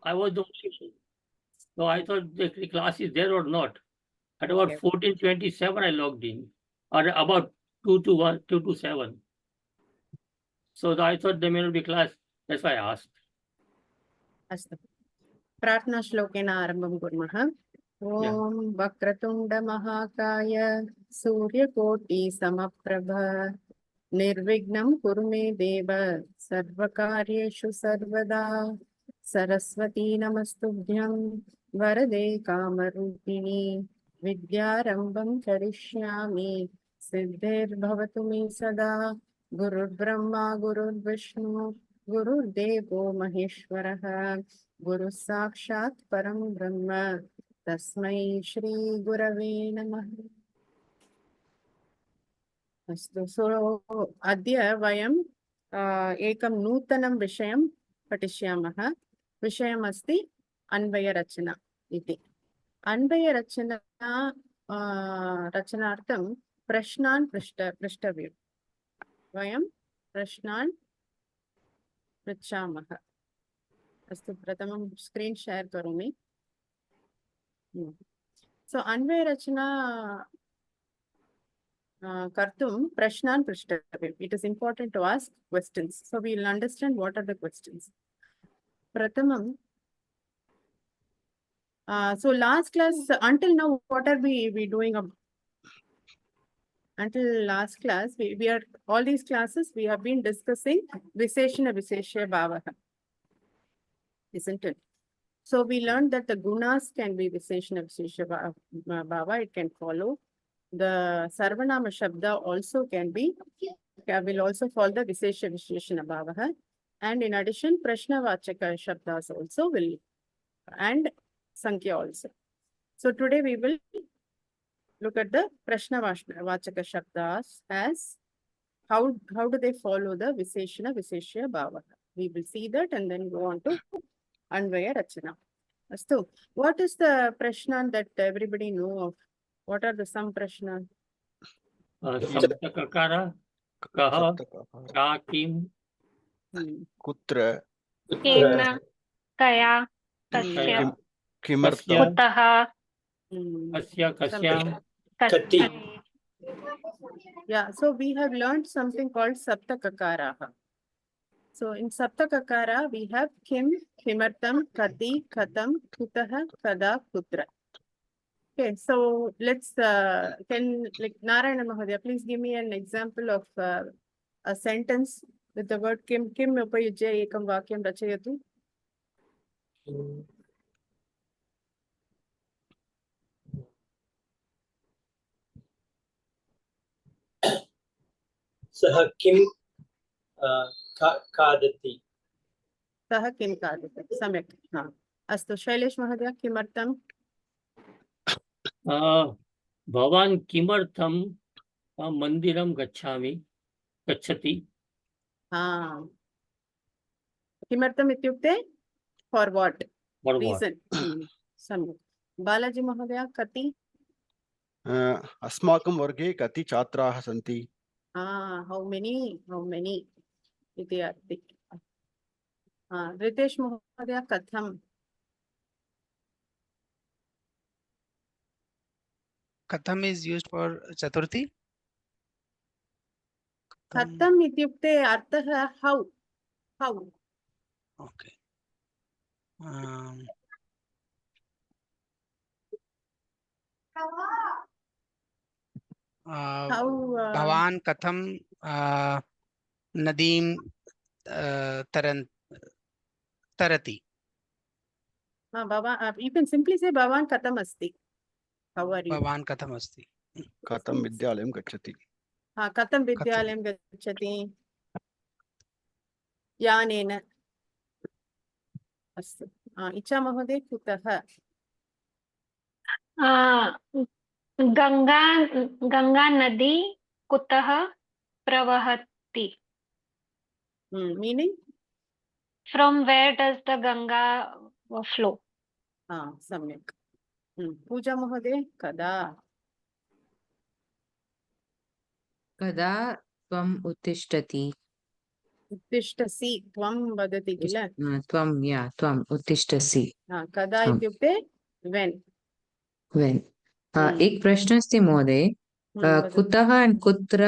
I was the only one. So I thought the class is there or not. At about Okay. 14:27, I logged in, or about 2 to 1, 2 to 7. So I thought there may not be class. That's why I asked. अस्तु प्रार्थना श्लोकेन आरम्भं कुर्मः। Yeah. ॐ वक्रतुण्ड महाकाय सूर्यकोटि समप्रभ निर्विघ्नं कुरु मे देव सर्वकार्येषु सर्वदा सरस्वती नमस्तुभ्यं वरदे कामरूपिणी विद्यारम्भं करिष्यामि सिद्धिर्भवतु मे सदा गुरुर्ब्रह्मा गुरुर्विष्णु गुरुर्देवो महेश्वरः गुरुः साक्षात् परं ब्रह्म तस्मै श्री गुरवे नमः। अस्तु सो अद्य वयं एकं नूतनं विषयं पठिष्यामः। विषयमस्ति अन्वयरचना इति। अन्वयरचना रचनार्थं प्रश्नान् पृष्टव्यं। वयं प्रश्नान् पृच्छामः। अस्तु प्रथमं स्क्रीन् शेर् करोमि। सो अन्वयरचना कर्तुं प्रश्नान् पृष्टव्यम्. It is important to ask questions. So we will understand what are the questions. Pratamam. So last class, until now, what are we doing? Until last class, we are all these classes we have been discussing Visheshana Visheshya Bhavaha, isn't it? So we learned that the gunas can be Visheshana Visheshya Bhava. It can follow. The Sarvanama Shabda also can be, will also follow the Vishesha Visheshana Bhavaha. And in addition, Prashnavachaka Shabdas also will, and Sankhya also. So today we will look at the Prashnavachaka Shabdas as how do they follow the Visheshana Visheshya Bhavaha. We will see that and then go on to Anvaya Rachana. Astu, what is the Prashna that everybody know of? What are the some Prashna? Saptakakara, kaha, ka, kim, kutra, केन कया कस्य किमर्थं कुतः kasya, kasyam. कस्मै. Yeah, so we have learned something called Saptakakaraha. So in Saptakakara, we have Kim, Kimartam, Kati, Katam, Kutaha, Kada, Kutra. Okay, so let's, can, like, Narayana Mahodaya, please give me an example of a sentence with the word Kim. Kim upayujya ekam vakyam rachayatu. सः किं खादति? सः किं खादति? सम्यक्. हाँ, अस्तु शैलेश महोदय, किमर्थं? भवान् किमर्थं मन्दिरं गच्छति? किमर्थम् इत्युक्ते for what? For what? Reason. सम्यक्. बालाजी महोदय, कति? अस्माकं वर्गे कति छात्राः सन्ति? How many इति अस्ति. रितेश महोदय, कथं? Katham is used for Chaturthi. कथं इत्युक्ते अर्थः how. Okay. Bhavan katham nadim tarati. You can simply say Bhavan katham asti. How are you? Bhavan katham asti. कथं विद्यालयं गच्छति? कथं विद्यालयं गच्छति? यानेन. अस्तु. इच्छा महोदय, कुतः? गंगा नदी कुतः प्रवहति? Meaning? From where does the Ganga flow? सम्यक्. पूजा महोदय, कदा? कदा त्वम् उत्तिष्ठति? उत्तिष्ठसि त्वं वदति किल त्वम् उत्तिष्ठसि कदा आम्। इत्युक्ते when वेन् Hmm. एक प्रश्न अस्ति महोदय वदतु। कुतः कुत्र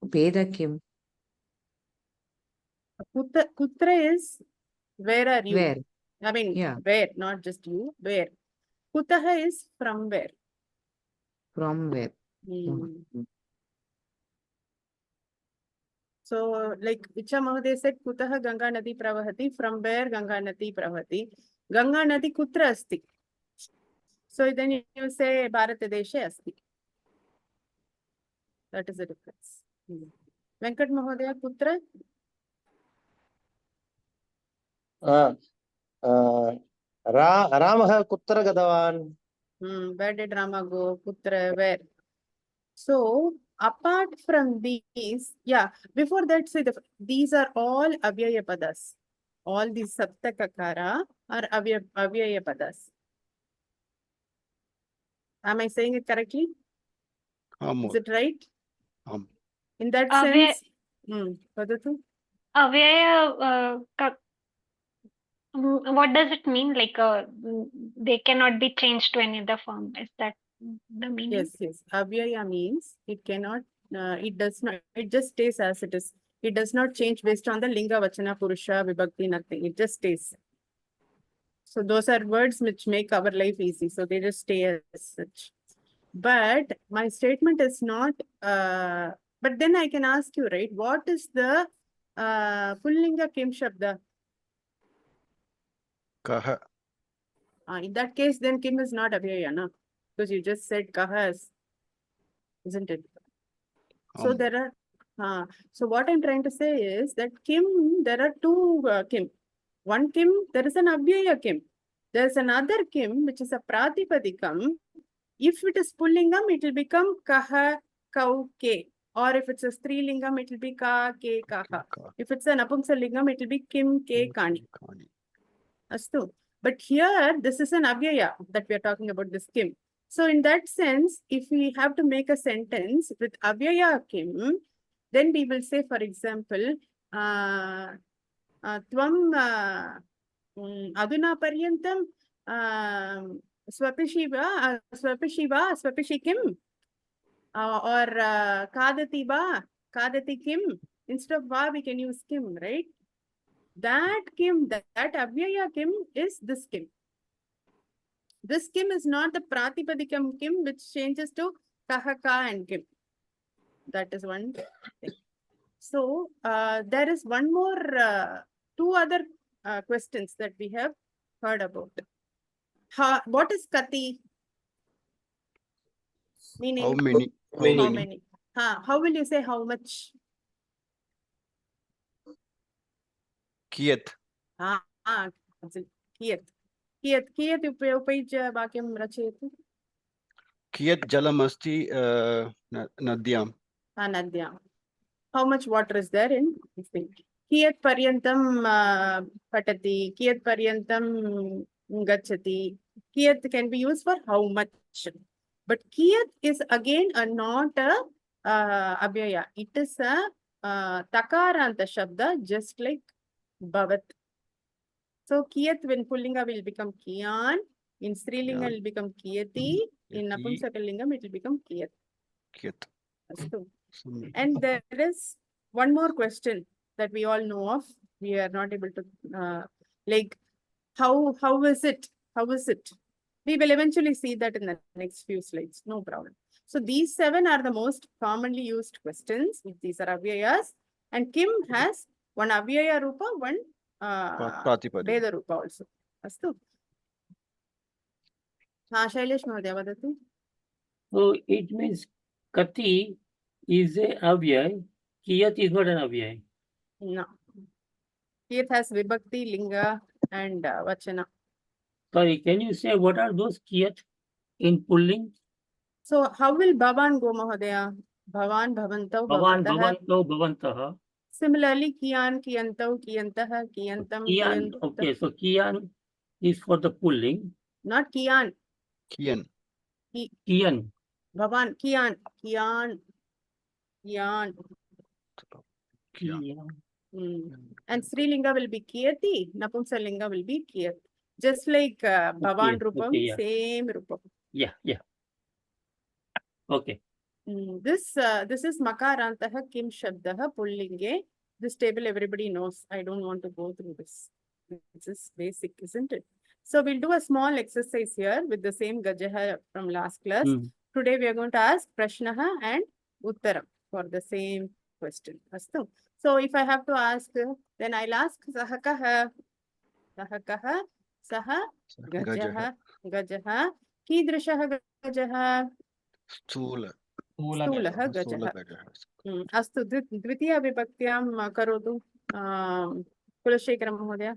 भेदः किम् kutra is where are you? वेर् I mean Yeah. where, not just you, where. Kutah is from where. From वेर् Hmm. So like Icha Mahoday said, Kutah Ganga Nadi Pravahati, from where Ganga Nadi Pravahati. Ganga Nadi Kutra Asti. So then you say Bharatadeshe Asti. That is the difference. Venkat Mahodaya Kutra? रामः कुत्र गतवान्? Where did Rama go? Kutra, where? So apart from these, yeah, before that, say these are all avyaya padas. All these saptakakara are avyaya padas. Am I saying it correctly? Is it right? In that Avya- sense, vadatu? Avyaya, what does it mean? Like, they cannot be changed to any other form. Is that the meaning? Yes, yes. Avyaya means it cannot, it does not, it just stays as it is. It does not change based on the linga, vachana, purusha, vibhakti, nothing. It just stays. So those are words which make our life easy. So they just stay as such. But my statement is not, but then I can ask you, right? What is the Pullinga Kim Shabda? Kah. In that case, then Kim is not Avyaya, na? Because you just said Kaha, isn't it? So there are, so what I'm trying to say is that Kim, there are two Kim. One Kim, there is an Avyaya Kim. There's another Kim, which is a Pratipadikam. If it is Pullingam, it will become Kaha, Kau, Ke. Or if it's a Strilingam, it will be Ka, Ke, Kaha. If it's an Apumsalingam, it will be Kim, Ke, Kani. Astu. But here, this is an Avyaya that we are talking about, this Kim. So in that sense, if we have to make a sentence with Avyaya Kim, then we will say, for example, Tvam Aduna Paryantam Swapishi Kim or Kadati Va, Kadati Kim. Instead of Va, we can use Kim, right? That Kim, that Avyaya Kim is this Kim. This Kim is not the Pratipadikam Kim, which changes to Kahaka and Kim. That is one thing. So there is one more, two other questions that we have heard about. What is Kati? Meaning? How many? How many? How will you say how much? Kiyat. Kiyat. Kiyat upayujya vakyam rachayatu. Kiyat jalam asti nadyam. Nadyam. How much water is there in this thing? Kiyat paryantam patati, kiyat paryantam gachati. Kiyat can be used for how much. But kiyat is again not a avyaya. It is a takaranta shabda, just like bhavat. So kiyat when pullinga will become kiyan, in strilinga will become kiyati, in napumsakalingam it will become kiyat. Kiyat. And there is one more question that we all know of. We are not able to like how is it? How is it? We will eventually see that in the next few slides. No problem. So these 7 are the most commonly used questions. These are avyayas, and Kim has one avyaya rupa, one Veda rupa also. Astu. Shailesh Mahodaya vadatu. So it means Kati is a avyay, Kiyat is not an avyay. No. Kiyat has vibhakti, linga, and vachana. Sorry, can you say what are those Kiyat in pulling? So how will Bhavan go, Mahodaya? Bhavan, Bhavantau, Bhavan, Bhavantah. Bhavanto, Bhavantaha. Similarly, Kiyan, Kiyantau, Kiyantaha, Kiyantam, Kiyan, Kiyantah. okay, so Kiyan is for the pulling. Not Kiyan. Kiyan. Kiyan. Bhavan, Kiyan, Kiyan, Kiyan. Kya. Yeah. And Srilinga will be Kiyati, Napumsalinga will be Kiyat. Just like Bhavan Okay, Rupam, okay, yeah. same Rupam. Yeah, yeah. Okay. This is Makarantaha Kim Shabdaha Pullinge. This table everybody knows. I don't want to go through this. This is basic, isn't it? So we'll do a small exercise here with the same Gajaha from last class. Today we are going to ask Prashnaha and Uttaram for the same question. Astu. So if I have to ask, then I'll ask Sahakaha, Sahakaha, Saha, Gajaha, Gajaha, Kidrishaha Gajaha, Stula. स्थूलः गजः Stula Gajah. अस्तु द्वितीयविभक्त्यां करोतु कुलशेखर महोदय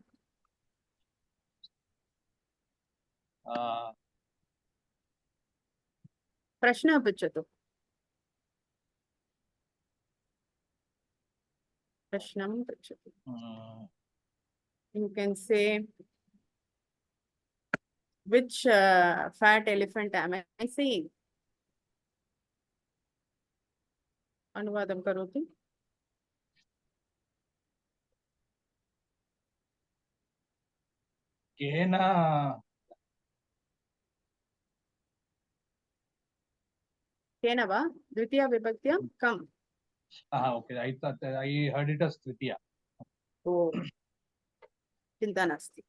प्रश्नः पृच्छतु प्रश्नं पृच्छतु You can say which fat elephant am I seeing? अनुवादं करोतु केन केन वा द्वितीयविभक्त्यां कम् okay, I thought I heard it as Tritiya. ओ चिन्ता नास्ति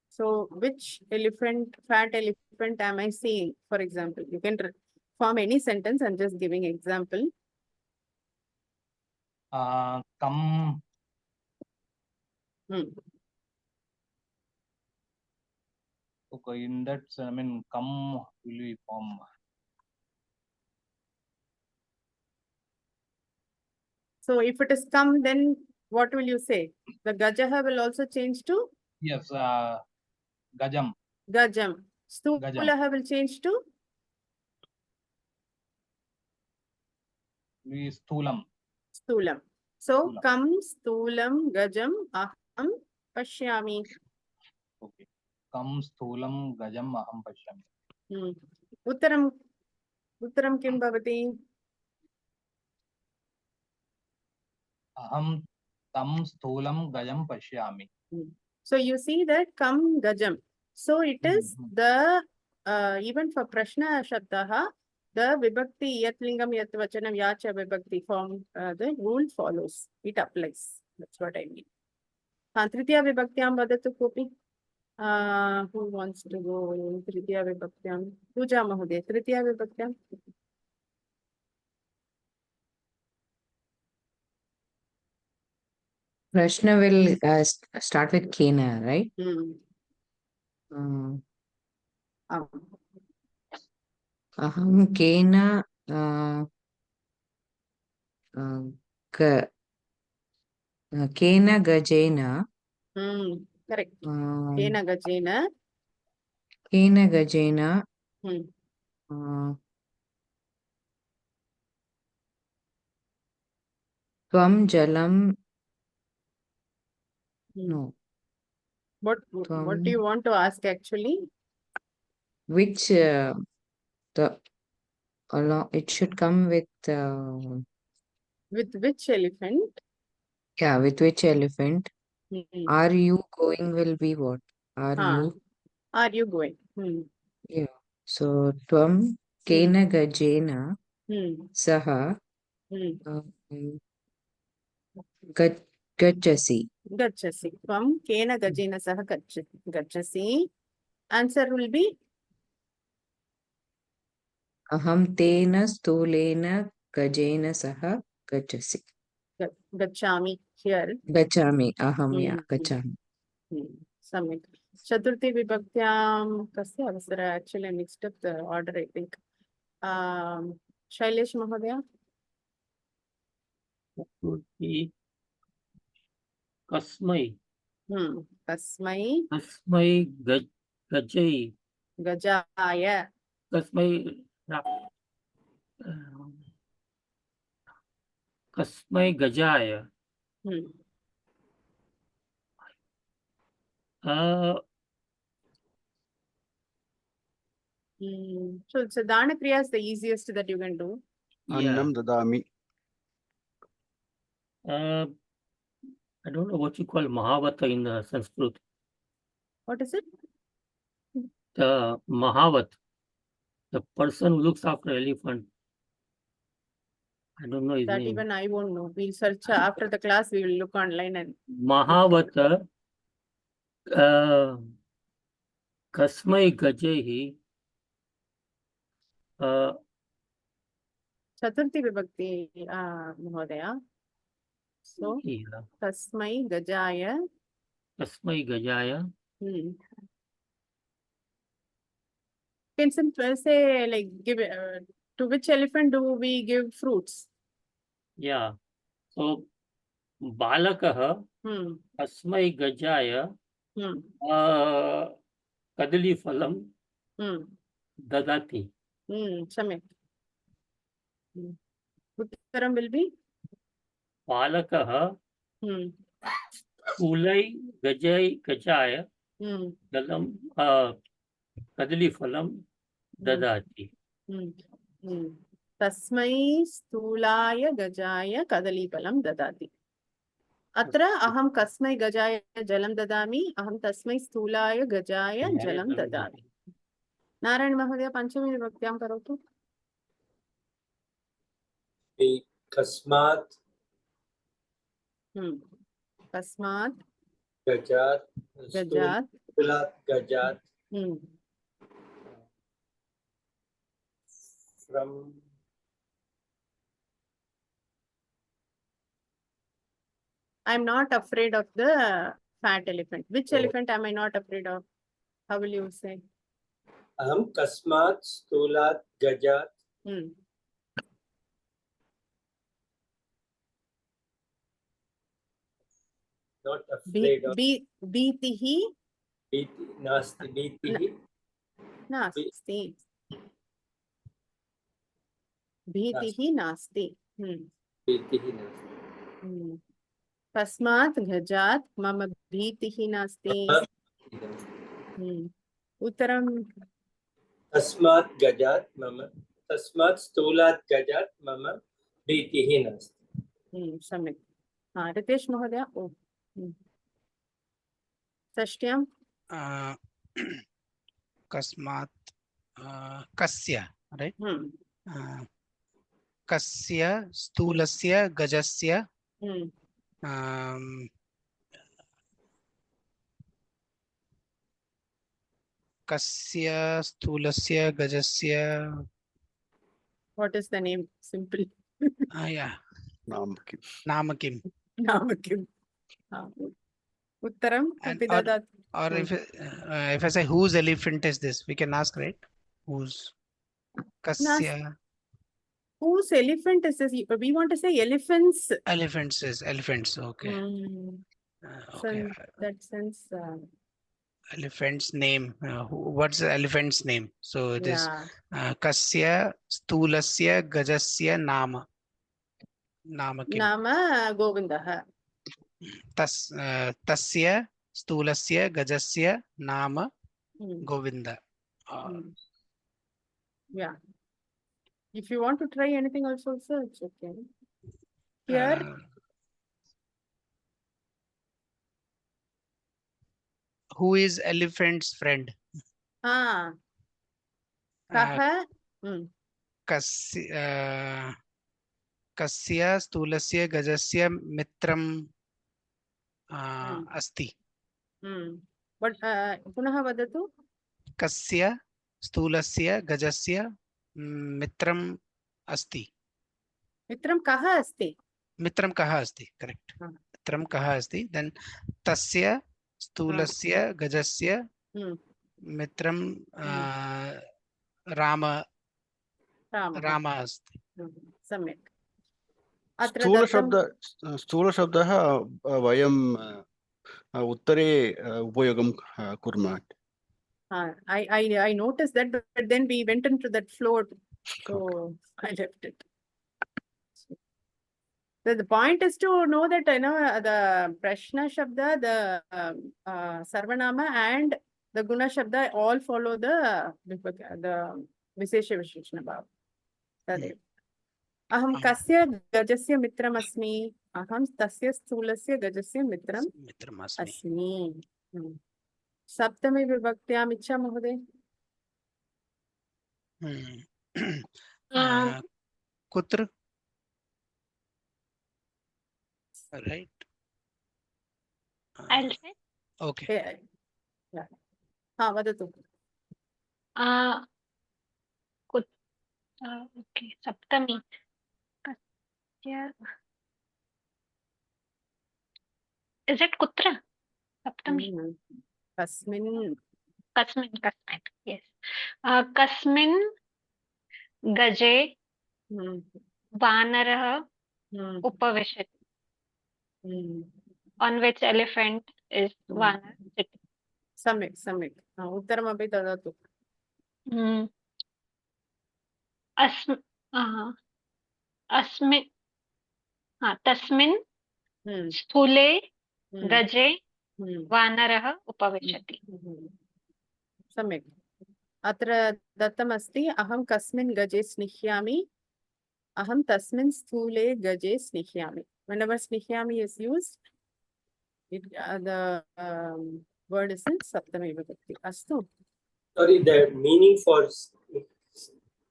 So which elephant, fat elephant am I seeing? For example, you can form any sentence. I'm just giving example. Come. Okay, in that, I mean, come will be form. So if it is come, then what will you say? The Gajaha will also change to? Yes, Gajam. Gajam. Stulaha will change to? Stulam. Stulam. So come, Stulam, Gajam, Aham, Pashyami. Okay. Come, Stulam, Gajam, Aham Pashyami. Uttaram kim bhavati? Aham tam Stulam, Gajam Pashyami. So you see that come Gajam. So it is the, even for Prashna Shabdaha, the Vibhakti Yat Lingam Yat Vachanam Yacha Vibhakti form, the rule follows. It applies. That's what I mean. Tritiya Vibhaktyam Vadatu Kopi. Who wants to go in Tritiya Vibhaktyam? Puja Mahoday. Tritiya Vibhaktyam. Prashna will start with Kena, right? Aham Kena Kena Gajena. Correct. Kena Gajena. Kena Gajena. Tvam Jalam. No. What do you want to ask actually? Which it should come with which elephant? Yeah, with which elephant? Are you going will be what? Are you going? Yeah. So Tvam Kena Gajena Saha Gachasi. Gachasi. Tvam Kena Gajena Saha Gachasi. Answer will be? Aham Tena Stulena Gajena Saha Gachasi. Gachami here. Gachami. Aham, yeah, Gachami. Samik. Chaturthi Vibhaktyam Kasya Avasara. Actually, I mixed up the order, I think. Shailesh Mahodaya. Kasmai. Kasmai. Kasmai Gajai. Gajaya. Kasmai Kasmai Gajaya. So Dana Kriya is the easiest that you can do. Annam Dadami. I don't know what you call Mahavata in Sanskrit. What is it? The Mahavat, the person who looks after elephant. I don't know his That name. even I won't know. We'll search after the class. We will look online and Mahavata Kasmai Gajehi Chaturthi Vibhakti, Mahodaya. So, yeah, Tasmai Gajaya. Kasmai Gajaya. Can some say like give to which elephant do we give fruits? Yeah. So Balakaha Kasmai Gajaya Kadali Phalam Dadati. Samyak. Uttaram will be? Balakaha Ulai Gajaya Dalam Kadali Phalam Dadati. Tasmai Stulaya Gajaya Kadalipalam Dadati. Atra aham kasmai gajaya jalam dadami, aham tasmai stulaya gajaya jalam dadami. Narayan Mahodaya Panchami Vibhaktyam karotu. Kasmat Kasmat Gajat Gajat Stulat Gajat from I'm not afraid of the fat elephant. Which elephant am I not afraid of? How will you say? Aham Kasmat Stulat Gajat not afraid of Bhitihi Nasti Bhitihi Nasti. Bhitihi Nasti. Bhitihi Nasti. Tasmat Gajat Mama Bhitihi Nasti. Uttaram Tasmat Gajat Mama Tasmat Stulat Gajat Mama Bhitihi Nasti. Samik. Ritesh Mahodaya. Oh. Sashtyam. Kasmat Kasya, right? Kasya Stulasya Gajasya Kasya Stulasya Gajasya. What is the name? Simple. Yeah. Namakim. Namakim. Namakim. Uttaram. Or if I say whose elephant is this, we can ask, right? Whose? Kasya. Whose elephant is this? We want to say elephants. Elephants is elephants. Okay. Okay. So that sense. Elephant's name. What's the elephant's name? So it is Kasya Stulasya Gajasya Nama. Namakim. Nama Govindaha. Tasya Stulasya Gajasya Nama Govinda. Yeah. If you want to try anything also, sir, it's okay. Here. Who is elephant's friend? Kaha. Kasya Stulasya Gajasya Mitram Asti. But punaha vadatu? Kasya Stulasya Gajasya Mitram Asti. Mitram kaha asti? Mitram kaha asti, correct. Mitram kaha asti. Then Tasya Stulasya Gajasya Mitram Rama asti. Samyak. स्थूल शब्दः वयं उत्तरे उपयोगं कुर्मः. I noticed that, but then we went into that flow, so I left it. The point is to know that the Prashna Shabda, the Sarvanama and the Guna Shabda all follow the Vishesha Visheshana Bhava. अहं कस्य गजस्य मित्रमस्मि? अहं तस्य स्थूलस्य गजस्य मित्रम् मित्रमस्मि। अस्मि। सप्तमी विभक्त्याम् इच्छा महोदय। कुत्र? Right. I'll say. Okay. हाँ वदतु। Okay, Saptami. Kasya. Is it Kutra? Saptami. Kasmin. Kasmin. Yes. Kasmin Gaje Vanarah Upavishati. On which elephant is Vanar sitting? सम्यक् सम्यक् उत्तरमपि ददातु। तस्मिन् स्थूले गजे वानरः उपविशति। सम्यक्। अत्र दत्तमस्ति अहं कस्मिन् गजे स्निह्यामि, अहं तस्मिन् स्थूले गजे स्निह्यामि। Whenever स्निह्यामि is used, the word is in Saptami Vibhakti. Astu. Sorry, the meaning for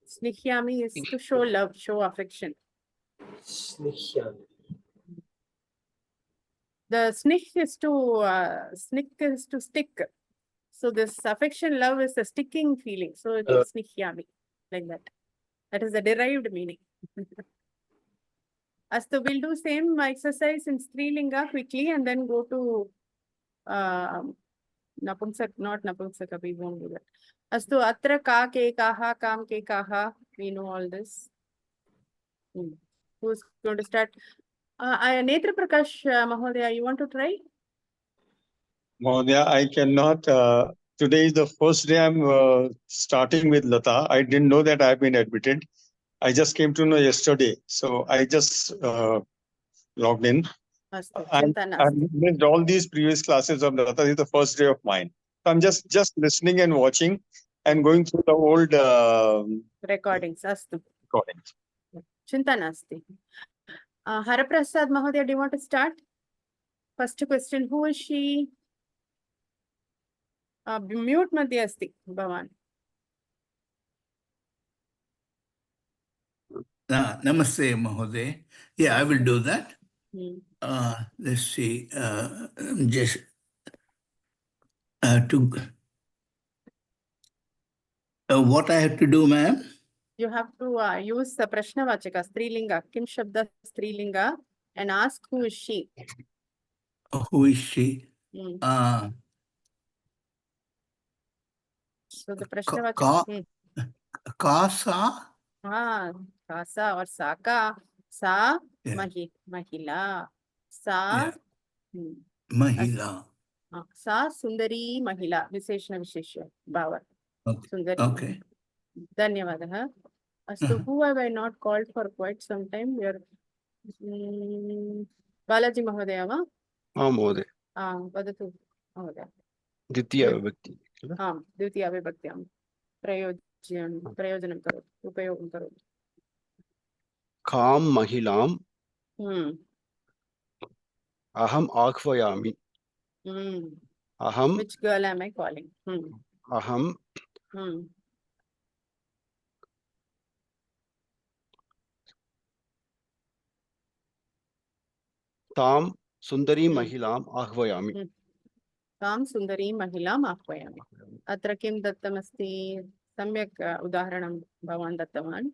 Snihyami is to show love, show affection. snihyami. The snih is to stick. So this affection, love is a sticking feeling. So it is snihyami, like that. That is the derived meaning. Astu, we'll do same exercise in Strilinga quickly and then go to Napumsak, not Napumsaka, we won't do that. Astu, atra ka ke kaha, kam ke kaha, we know all this. Who's going to start? Netra Prakash Mahodaya, you want to try? Mahodaya, I cannot. Today is the first day I'm starting with Lata. I didn't know that I've been admitted. I just came to know yesterday. So I just logged in. I've missed all these previous classes of Lata. This is the first day of mine. So I'm just listening and watching and going through the old recordings. Astu. Recordings. Chinta nasti. Haraprasad Mahodaya, do you want to start? First question, who is she? Mute madhya asti, Bhavan. Namaste, Mahoday. Yeah, I will do that. Let's see. Just what I have to do, ma'am? You have to use the Prashnavachaka, Strilinga, Kim Shabda Strilinga, and ask who is she. Who is she? So the Prashnavachaka. Kasa? Kasa or Saka. Sa, Mahila. Sa, Mahila. Sa, Sundari, Mahila. Visheshna Visheshya. Bhava. Sundari. Okay. Dhanyavadaha. So who have I not called for quite some time? We are Balaji Mahodaya va? Mahodaya. Vadatu Mahodaya. Ditya Vibhakti. Ditya Vibhaktyam. Prayojanam karot. Upayogam karot. Kam Mahilam. Aham Akhvayami. Aham. Which girl am I calling? Aham. Tam Sundari Mahilam Ahvayami. Tam Sundari Mahilam Ahvayami. Atra kim dattamasti samyak udaharanam Bhavan dattavan.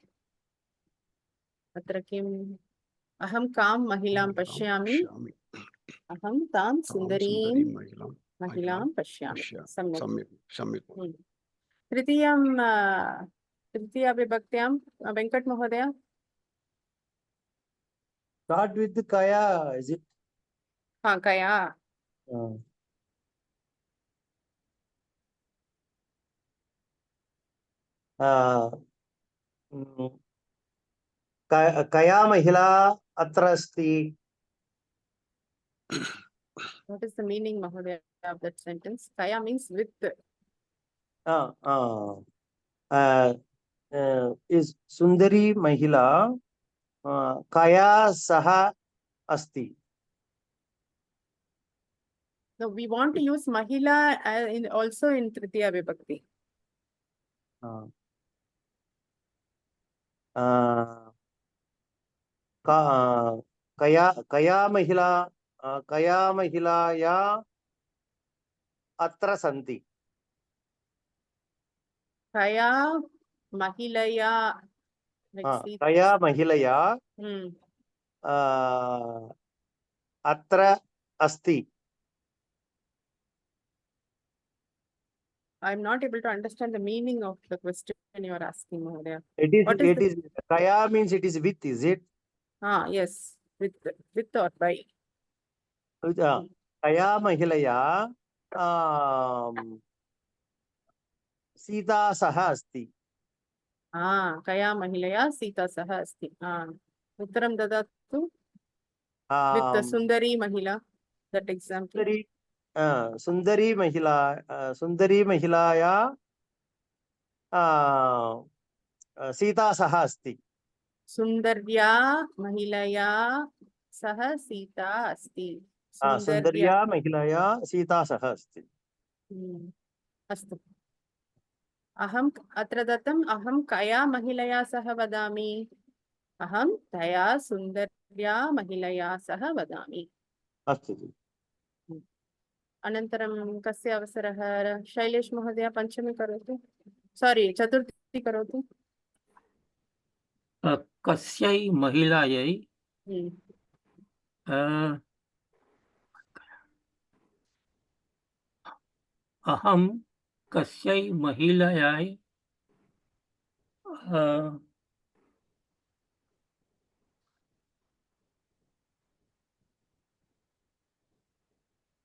Atra kim aham kam mahilam pashyami. Aham tam Sundari Mahilam pashyami. Samyak. Tritiya Vibhaktyam Venkat Mahodaya. Start with the Kaya, is it? Kaya. Kaya Mahila Atra Asti. What is the meaning, Mahodaya, of that sentence? Kaya means with. Is Sundari Mahila कया सह अस्ति. No, we want to use Mahila also in Tritiya Vibhakti. कया महिलाया अत्र सन्ति. Kaya Mahilaya. कया महिलया अत्र अस्ति. I'm not able to understand the meaning of the question you are asking, Mahodaya. It is kaya means it is with, is it? Yes, with or by. कया महिलया सीता सह अस्ति. Kaya Mahilaya Sita Saha Asti. Uttaram dadatu. With the Sundari Mahila, that example. सुंदरी महिलाया सीता सह अस्ति. Sundarya Mahilaya Saha Sita Asti. सुंदर्या महिलाया Sita सह अस्ति. अस्तु. अहम अत्र दत्तम अहम कया महिलया सह वदामि. अहम तया सुंदर्या महिलया सह वदामि. अस्तु. अनन्तरं कस्य अवसरः. शैलेश महोदय पंचमी करोतु. सॉरी चतुर्थी करोतु. कस्यै महिलायै अहं कस्यै महिलायै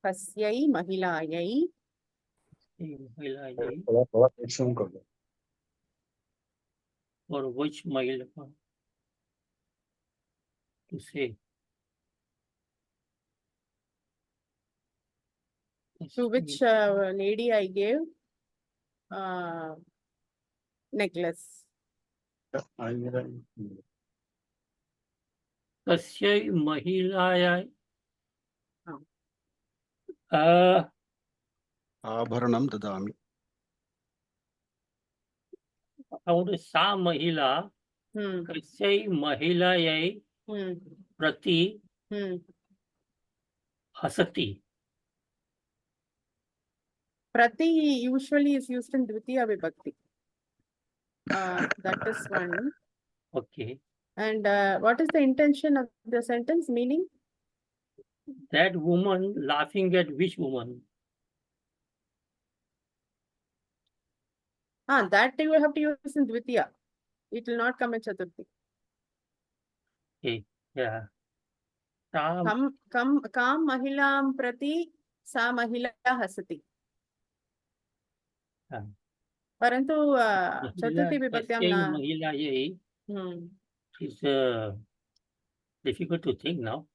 कस्यै महिलायै or which mahila to say. To which lady I gave necklace. कस्यै महिलायै आभरणं ददामि. सा महिला कस्यै महिलायै प्रति हसति. Prati usually is used in Dvitiya Vibhakti. That is one. Okay. And what is the intention of the sentence? Meaning? That woman laughing at which woman? That you have to use in Dvitiya. It will not come in Chaturthi. Okay. Yeah. Kam mahilam prati sa mahila hasati. Parantu Chaturthi Vibhaktyam na. महिलायै is difficult to think now.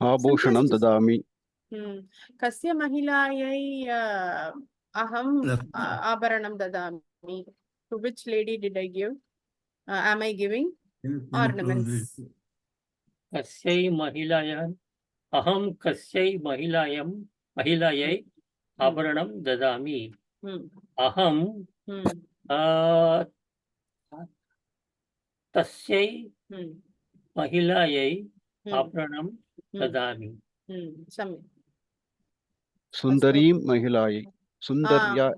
आभूषणं ददामि. Kasya mahilayai aham abharanam dadami. To which lady did I give? Am I giving ornaments? कस्यै महिलायै अहं कस्यै महिलायै आभरणं ददामि. अहं तस्यै महिलायै आभरणं ददामि. सम्यक्. सुन्दरी महिलायै. सुन्दर्यै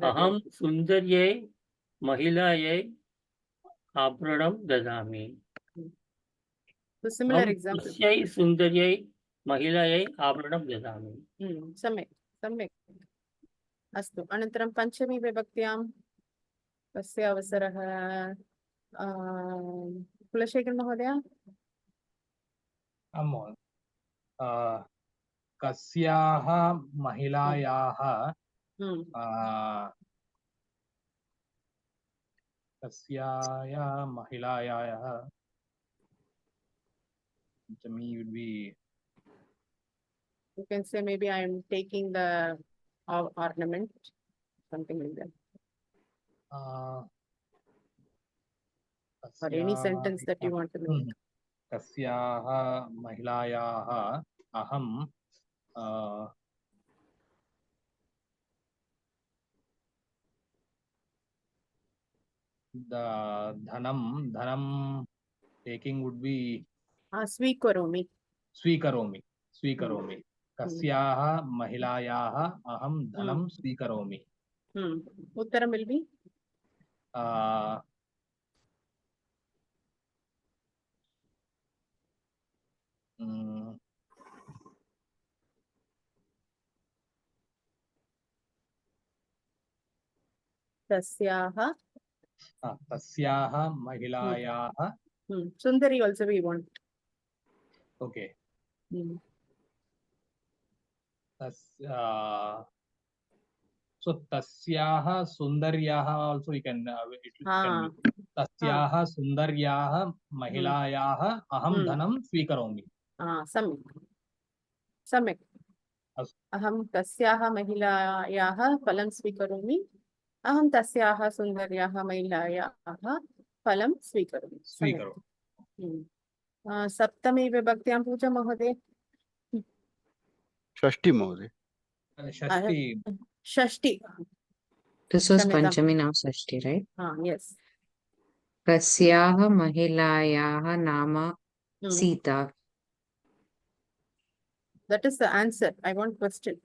अहं सुन्दर्यै महिलायै आभरणं ददामि. Similar example. तस्यै सुन्दर्यै महिलायै आभरणं ददामि. सम्यक्. अस्तु. अनन्तरं पंचमी विभक्त्यां कस्य अवसरः. कुलशेखर महोदय. कस्याः महिलायाः पंचमी would be You can say maybe I am taking the ornament, something like that. Or any sentence that you want to make. तस्याः महिलायाः अहं धनं taking would be स्वीकरोमि. स्वीकरोमि. कस्याः महिलायाः अहं धनं स्वीकरोमि. उत्तरं will be? तस्याः महिलायाः. Sundari also we want. Okay. So tasyaha sundaryaha also we can tasyaha sundaryaha mahilayaha aham dhanam swikaromi. सम्यक्. अहं तस्याः महिलायाः फलं स्वीकरोमि. अहं तस्याः सुन्दर्याः महिलायाः फलं स्वीकरोमि. सप्तमी विभक्त्यां पूजा महोदय. षष्ठी महोदय. षष्ठी. This was Panchami, now Shashti, right? Yes. Kasyaha mahilayaha nama Sita. That is the answer. I want question.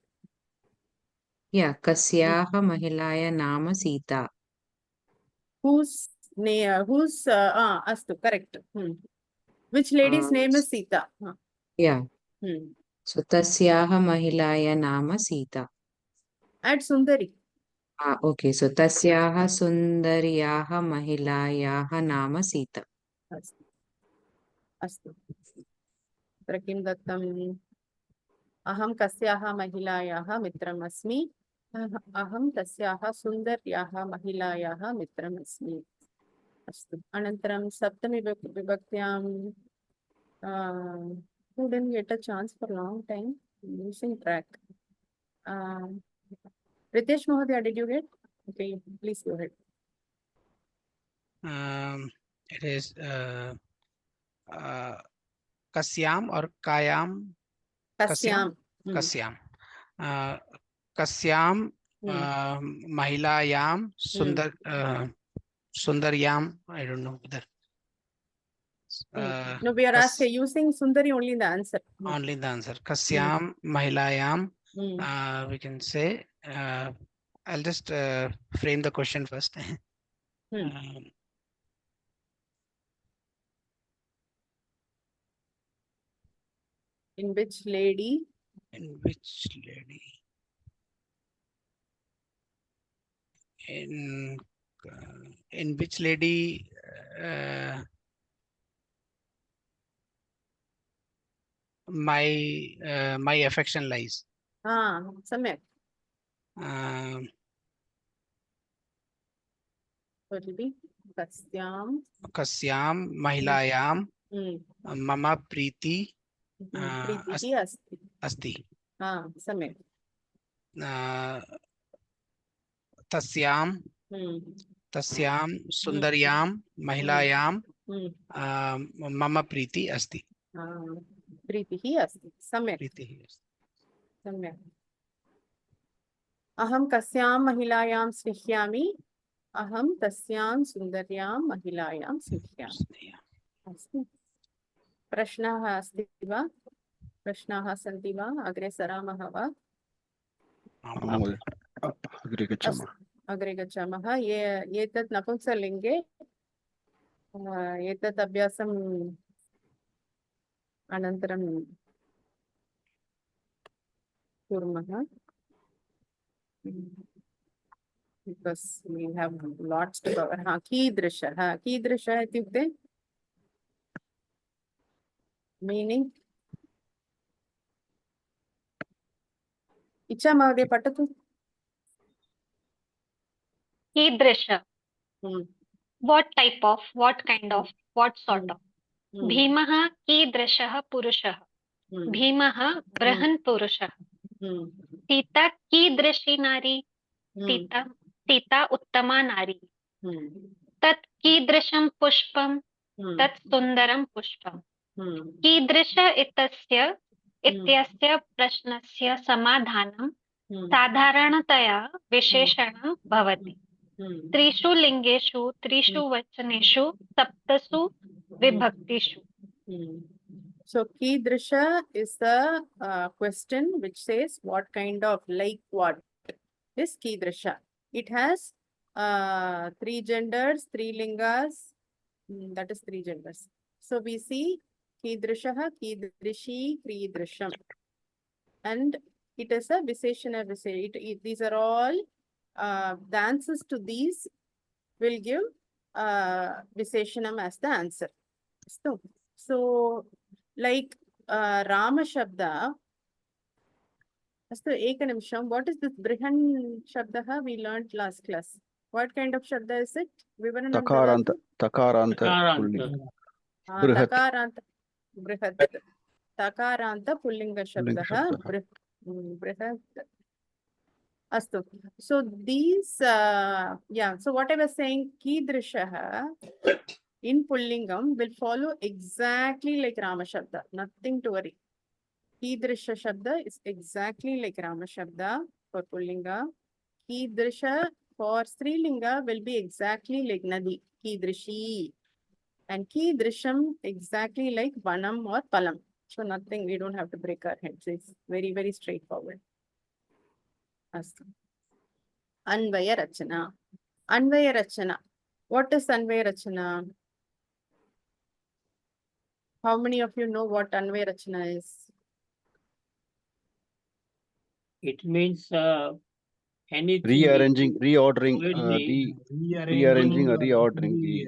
Yeah, Kasyaha mahilaya nama Sita. Whose name? Astu, correct. Which lady's name is Sita? Yeah. So Tasyaha mahilaya nama Sita. Add Sundari. Okay. So Tasyaha sundaryaha mahilayaha nama Sita. Astu. Tatra kim dattam? Aham kasyaha mahilayaha mitram asmi. Aham tasyaha sundaryaha mahilayaha mitram asmi. Astu. Anantaram saptami vibhaktyam. Who didn't get a chance for a long time? Losing track. Ritesh Mahodaya, did you get? Okay, please go ahead. It is kasyam or kayam. Kasyam. Kasyam mahilayam sundaryam. I don't know whether. No, we are asking using Sundari only in the answer. Only the answer. Kasyam mahilayam. We can say. I'll just frame the question first. In which lady? In which lady? In which lady? My affection lies. Samyak. What will be? Kasyam mahilayam mama priti Priti asti. Samyak. Tasyam sundaryam mahilayam mama priti asti. Pritihi asti. Samyak. Samyak. Aham kasyam mahilayam svihyami. Aham tasyam sundaryam mahilayam svihyami. Asti. Prashnaः अस्ति वा? प्रश्नाः सन्ति वा? अग्रे सरामः वा? अग्रे गच्छामः. अग्रे गच्छामः. एतत् नपुंसकलिङ्गे एतत् अभ्यासं अनन्तरं कुर्मः. Because we have lots to cover. कीदृशः इत्युक्ते meaning. इच्छा महोदय पठतु. कीदृश. What type of, what kind of, what sort of. भीमः कीदृशः पुरुषः. भीमः बृहन् पुरुषः सीता कीदृशी नारी सीता उत्तमा नारी तत् कीदृशं पुष्पं तत् सुन्दरं पुष्पं कीदृश इत्यस्य प्रश्नस्य समाधानं साधारणतया विशेषणं भवति त्रिषु लिङ्गेषु त्रिषु वचनेषु सप्तसु विभक्तिषु. So Kidrisha is the question which says what kind of, like what is Kidrisha. It has 3 genders, 3 lingas, that is 3 genders. So we see Kidrishaha, Kidrishi, Kridrisham. And it is a Viseshana Viseshana. These are all the answers to these will give Viseshanam as the answer. So like Rama Shabda, what is this Brihan Shabdaha we learned last class? What kind of Shabda is it? Takaranta Pullinga. Takaranta Brihat. Takaranta Pullinga Shabdaha Brihat. Astu. So these, so what I was saying, Kidrishaha in Pullingam will follow exactly like Rama Shabda. Nothing to worry. Kidrisha Shabda is exactly like Rama Shabda for Pullinga. Kidrisha for Strilinga will be exactly like Nadi, Kidrishi. And Kidrisham exactly like Vanam or Palam. So nothing, we don't have to break our heads. It's very, very straightforward. Astu. Vay-rachana. Vay-rachana. What is Vay-rachana? How many of you know what Vay-rachana is? It means anything. Rearranging, reordering, Rearranging or reordering the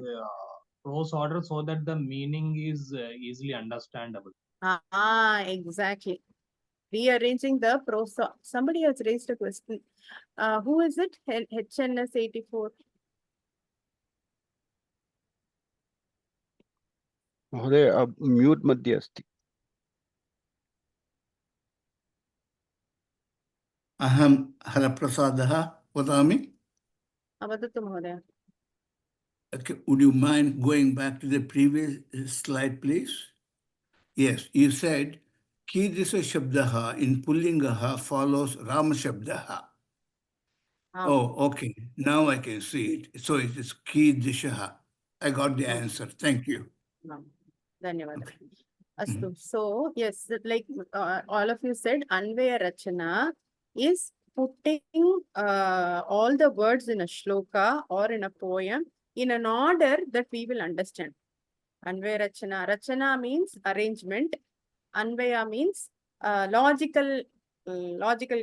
prose order so that the meaning is easily understandable. Exactly. Rearranging the prose. Somebody has raised a question. Who is it? HNS 84. महोदय mute मध्ये अस्ति. अहं हरप्रसादः वदामि. Avadatu Mahodaya. Okay, would you mind going back to the previous slide, please? Yes, you said Kidrisha Shabdaha in Pullingaha follows Rama Shabdaha. Oh, okay. Now I can see it. So it is Kidrishaha. I got the answer. Thank you. Dhanyawad. Astu. So, yes, like all of you said, Vay-rachana is putting all the words in a shloka or in a poem in an order that we will understand. Vay-rachana. Rachana means arrangement. Anvaya means logical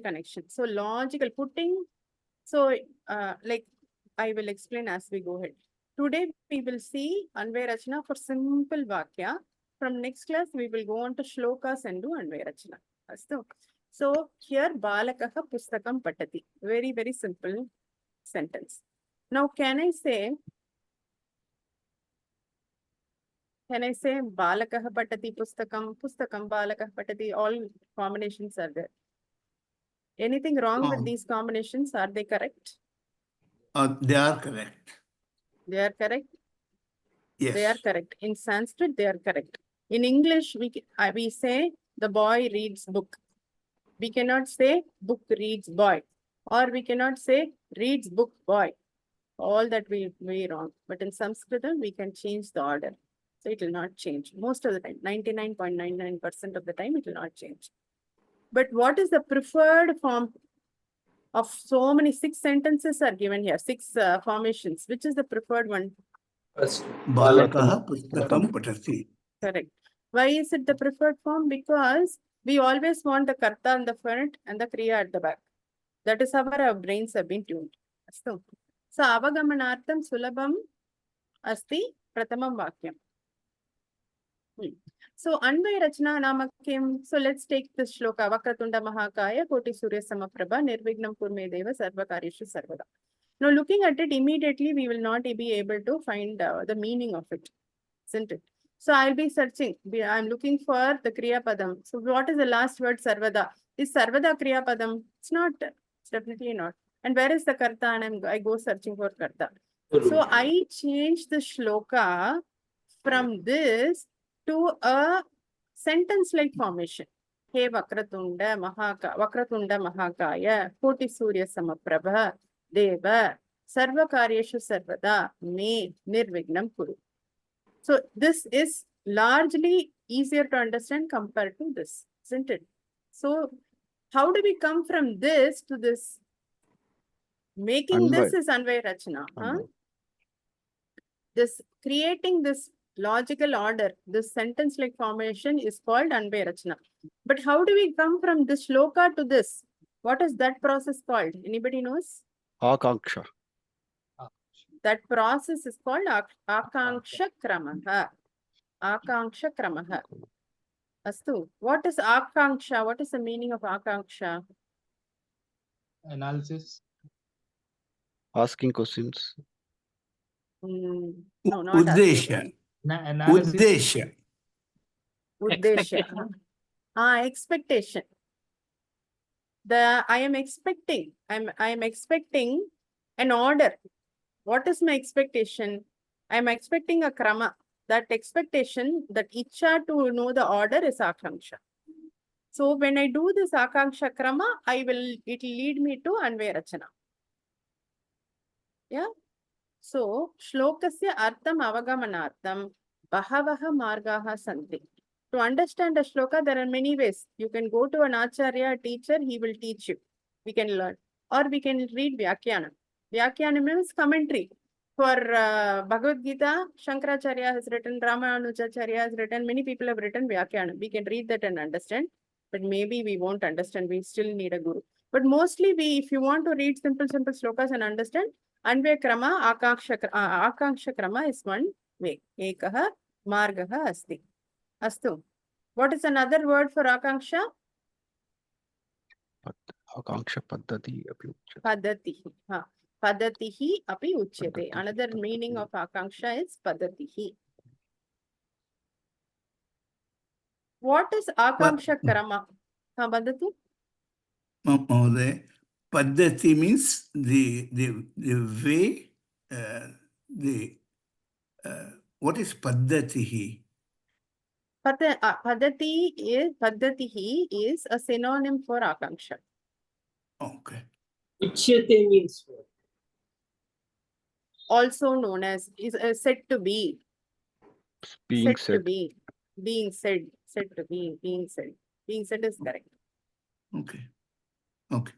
connection. So, logical putting. So, like I will explain as we go ahead. Today, we will see Vay-rachana for simple Vakya. From next class, we will go on to shlokas and do Vay-rachana. So, here, Balakaha Pustakam Patati. Very, very simple sentence. Now, can I say Balakaha Patati Pustakam, Pustakam Balakaha Patati, all combinations are there. Anything wrong with these combinations? Are they correct? They are correct. They are correct? Yes. They are correct. In Sanskrit, they are correct. In English, we say the boy reads book. We cannot say book reads boy. Or we cannot say reads book boy. All that will be wrong. But in Sanskrit, we can change the order. So it will not change. Most of the time, 99.99% of the time, it will not change. But what is the preferred form of so many 6 sentences are given here? 6 formations. Which is the preferred one? Balakaha Pustakam Patati. Correct. Why is it the preferred form? Because we always want the karta in the front and the kriya at the back. That is how our brains have been tuned. So, avagamanartham sulabham asti pratamam vakyam. So, Vay-rachana namakim. So, let's take this shloka. Vakratunda mahakaya koti surya samaprabha nirvignam kurme deva sarvakarishu sarvada. Now, looking at it immediately, we will not be able to find the meaning of it, isn't it? So I'll be searching. I'm looking for the Kriya Padam. So what is the last word? Sarvada. Is Sarvada Kriya Padam? It's not. It's definitely not. And where is the Karta? And I go searching for Karta. So I change the shloka from this to a sentence-like formation. He Vakratunda Mahakaya, Koti Surya Samaprabha, Deva, Sarva Karyeshu Sarvada, Me, Nirvignam Kuru. So this is largely easier to understand compared to this, isn't it? So how do we come from this to this? Making this is Vay-rachana. Huh? This creating this logical order, this sentence-like formation is called Vay-rachana. But how do we come from this shloka to this? What is that process called? Anybody knows? Akanksha. That process is called Akanksha Kramaha. Akanksha Kramaha. Astu. What is Akanksha? What is the meaning of Akanksha? Analysis. Asking questions. No, not Uddesha. Analysis. Uddesha. Uddesha. Expectation. I am expecting an order. What is my expectation? I am expecting a krama. That expectation, that icha to know the order is akanksha. So when I do this akanksha krama, it will lead me to Vay-rachana. Yeah. So shlokasya artham avagamanartham bahavaha margaha santi. To understand a shloka, there are many ways. You can go to an acharya, a teacher, he will teach you. We can learn. Or we can read Vyakyanam. Vyakyanam means commentary. For Bhagavad Gita, Shankaracharya has written, Ramanujacharya has written, many people have written Vyakyanam. We can read that and understand, but maybe we won't understand. We still need a guru. But mostly if you want to read simple shlokas and understand, Anvaya Krama, Akanksha Krama is one way. Ekaha Margaha Asti. Astu. What is another word for Akanksha? Akanksha Paddhati. Paddhatihi. Paddhatihi api uchyate. Another meaning of Akanksha is Paddhatihi. What is Akanksha Krama? Paddhati? Paddhati means the way, what is Paddhatihi? Paddhatihi is a synonym for Akanksha. Okay. Uchyate means what? Also known as, is said to be. Being said. said. To be. Being said. Said to be. Being said. Being said is correct. Okay. Okay.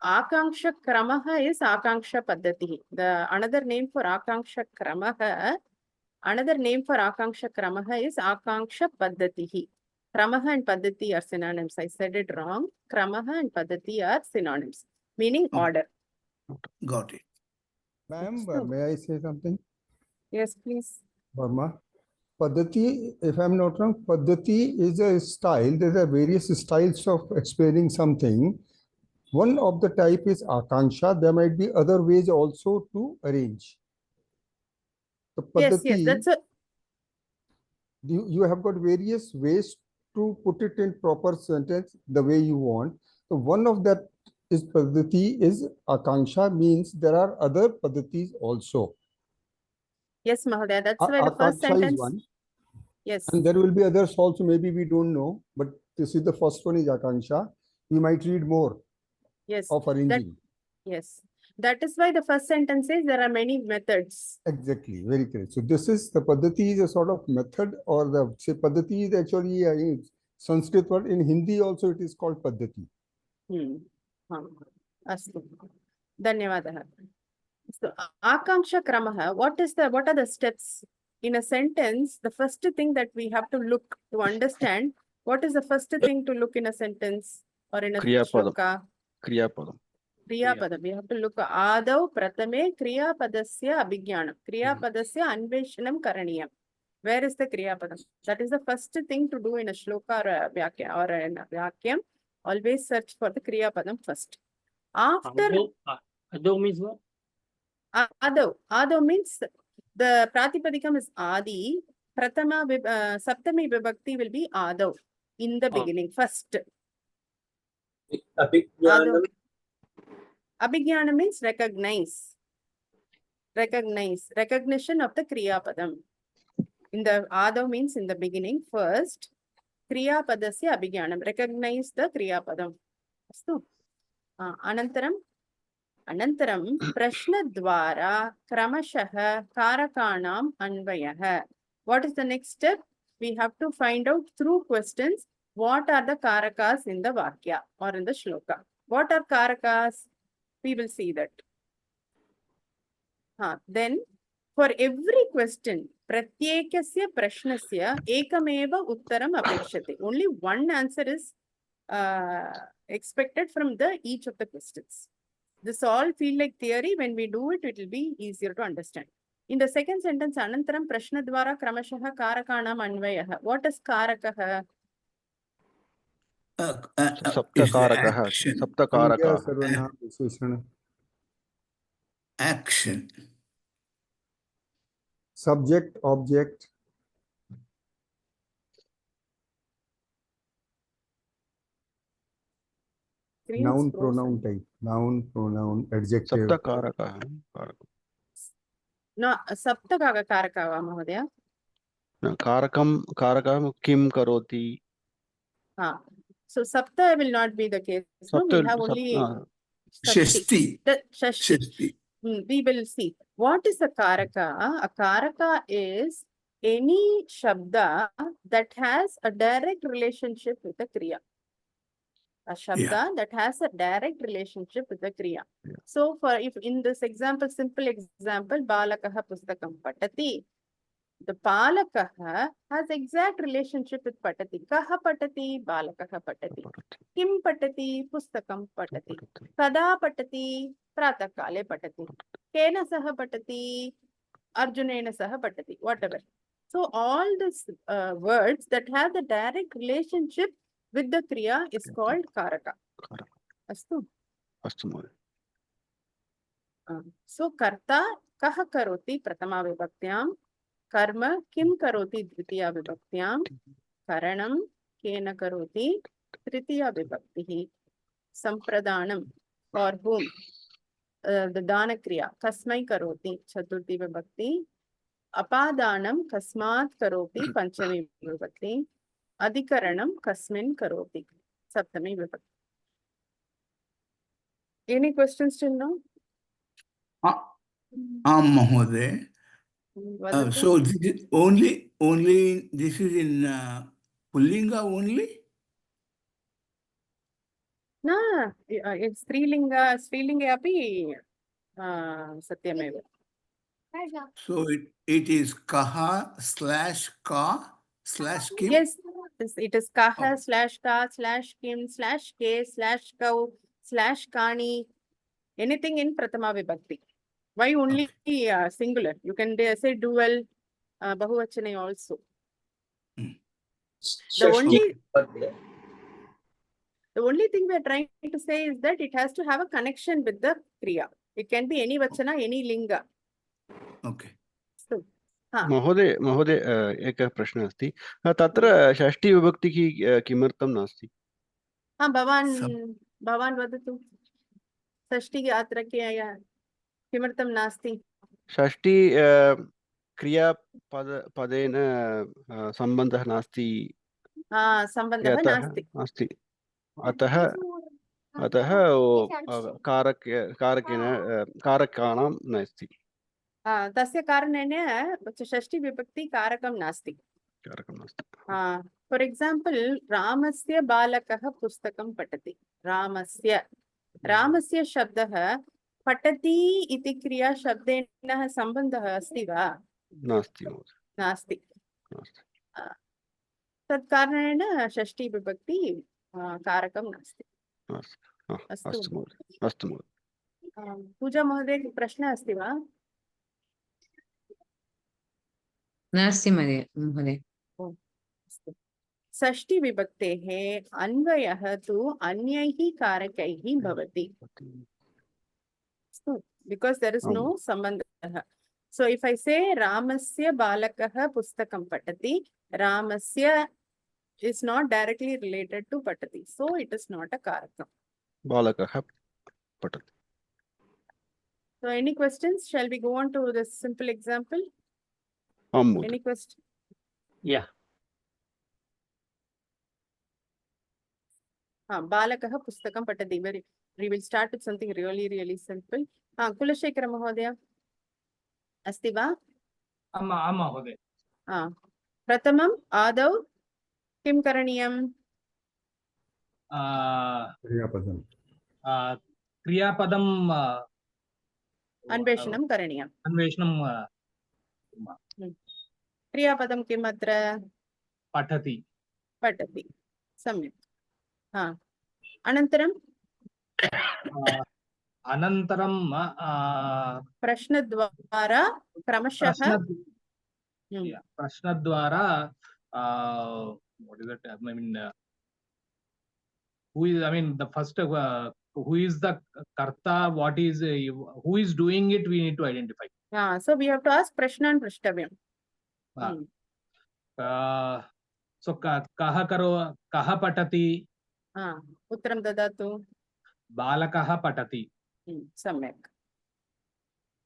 Akanksha Kramaha is Akanksha Paddhati. The another name for Akanksha Kramaha, is Akanksha Paddhati. Kramaha and Paddhati are synonyms. I said it wrong. Kramaha and Paddhati are synonyms, meaning order. Got it. Ma'am, may I say something? Yes, please. Verma. Paddhati, if I'm not wrong, Paddhati is a style. There are various styles of explaining something. One of the type is Akanksha. There might be other ways also to arrange. The Paddhati, yes, that's a... You have got various ways to put it in proper sentence the way you want. So one of that is Paddhati is Akanksha, means there are other Paddhatis also. Yes, Mahodaya, that's why the first sentence. Is one. Yes. And there will be others also, maybe we don't know, but this is the first one is Akanksha. We might read more. Yes. Of arranging. Yes. That is why the first sentence says there are many methods. Exactly. Very correct. So this is the Paddhati is a sort of method, or the say Paddhati is actually a Sanskrit word. In Hindi also it is called Paddhati. Astu. Dhanyavadah. So Akanksha Kramaha, what are the steps? In a sentence, the first thing that we have to look to understand, what is the first thing to look in a sentence or in a shloka? Kriyapadam. Kriyapadam. We have to look Adav Pratame Kriyapadasya Abhijnanam. Kriyapadasya Anveshanam Karaniyam. Where is the Kriyapadam? That is the first thing to do in a shloka or a vyakya or in a vyakyam. Always search for the Kriyapadam first. After Adav means what? Adav means The Pratipadikam is Adi. Saptami Vibhakti will be Adav in the beginning, first. Abhijnanam. Abhijnana means recognize. Recognition of the Kriya Padam. In the Adav means in the beginning, first. Kriya Padasya Abhijnanam. Recognize the Kriya Padam. Astu. Anantaram Prashnadvara Kramashah Karakanam Anvayah. What is the next step? We have to find out through questions what are the Karakas in the Vakya or in the Shloka. What are Karakas? We will see that. Then, for every question, Pratyekasya Prashnasya Ekameva Uttaram Apekshate. Only one answer is expected from each of the questions. This all feel like theory. When we do it, it will be easier to understand. In the second sentence, Anantaram Prashnadvara Kramashaha Karakanam Anvayah. What is Karakah? Saptakarakaha. Saptakarakaha. Action. Subject, object. Noun, pronoun type. Noun, pronoun, adjective. Saptakarakaha. No, Saptakaga Karakava Mahodaya. Karakam kim karoti. So Sapta will not be the case. No, we have only Shashti. Shashti. We will see. What is a Karaka? A Karaka is any Shabda that has a direct relationship with the Kriya. A Shabda that has a direct relationship with the Kriya. So if in this example, simple example, Balakaha Pustakam Patati. The Palakaha has exact relationship with Patati. Kaha Patati, Balakaha Patati. Kim Patati, Pustakam Patati. Kada Patati, Pratakale Patati. Kena Saha Patati, Arjunena Saha Patati. Whatever. So all these words that have the direct relationship with the Kriya is called Karaka. Astu. So Karta Kaha Karoti Pratama Vibhaktyam. Karma kim karoti dvitiya vibhaktyam. Karanam kena karoti tritiya vibhaktihi. Sampradanam, for whom? The dana kriya. Kasmai karoti chaturthi vibhakti. Apadanam kasmat karoti panchami vibhakti. Adhikaranam kasmin karoti saptami vibhakti. Any questions till now? Mahoday. So this is only this is in Pullinga only? No, it's Strilinga api Satyameva. So it is kaha/ka/kim? Yes, it is kaha /ka/kim/k/kau/kani. Anything in Pratama Vibhakti. Why only singular? You can say dual, Bahuvachane also. The only thing we are trying to say is that it has to have a connection with the Kriya. It can be any Vachana, any Linga. Okay. So, महोदय एकः प्रश्नः अस्ति तत्र षष्ठी विभक्तिः किमर्थं नास्ति भवान् वदतु षष्ठी अत्र किमर्थं नास्ति षष्ठी क्रियापदेन सम्बन्धः नास्ति सम्बन्धः नास्ति अस्ति अतः कारकाणां नास्ति तस्य कारणेन षष्ठी विभक्ति कारकं नास्ति फॉर एग्जांपल रामस्य बालकः पुस्तकं पठति रामस्य शब्दः पठति इति क्रिया शब्देन सम्बन्धः अस्ति वा नास्ति तत् कारणेन षष्ठी विभक्ति कारकं नास्ति अस्तु पूजा महोदय प्रश्नः अस्ति वा नास्ति महोदय षष्ठी विभक्तेः अन्वयः तु अन्यैः कारकैः भवति because there is no sambandha. So if I say Ramasya balakah pustakam patati, Ramasya is not directly related to patati. So it is not a karakam. बालकः पठति. So any questions? Shall we go on to this simple example? आं महोदय. Any question? Yeah. Balakah pustakam patati. We will start with something really simple. Kulashekara Mahodaya. Asti va? आम् महोदय. Pratamam Adau Kim Karaniyam? क्रियापदम्. क्रियापदं Anveshanam Karaniyam. अन्वेषणं Kriyapadam kim atra? पठति. Patati. Samyak. Anantaram? अनन्तरं Prashnadvara Kramashah. प्रश्नद्वारा what is it? I mean, who is? I mean, the first who is the karta? What is who is doing it? We need to identify. So we have to ask Prashna and Prashtavyam. So kaha patati? Uttaram dadatu. Balakaha patati. Samyak.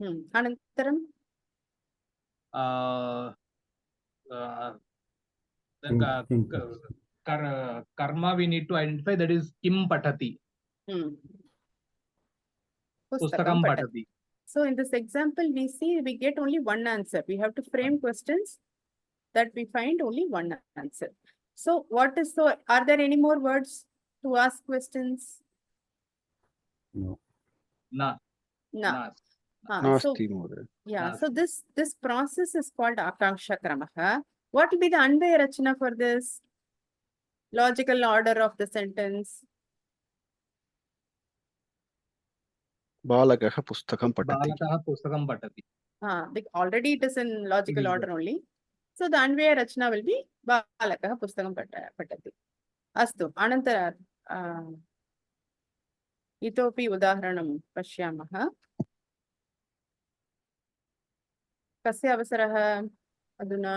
Anantaram? Karma we need to identify, that is kim patati. Pustakam patati. So in this example, we see we get only one answer. We have to frame questions that we find only one answer. So what is so? Are there any more words to ask questions? No. Na. नास्ति महोदय. So this process is called Akanksha Kramaha. What will be the वय-रचन for this? Logical order of the sentence. बालकः पुस्तकं पठति. बालकः पुस्तकं पठति. Already it is in logical order only. So the वय-रचन will be बालकः पुस्तकं पठति. Astu. Anantara इतोपि उदाहरणं पश्यामः. कस्य अवसरः अधुना?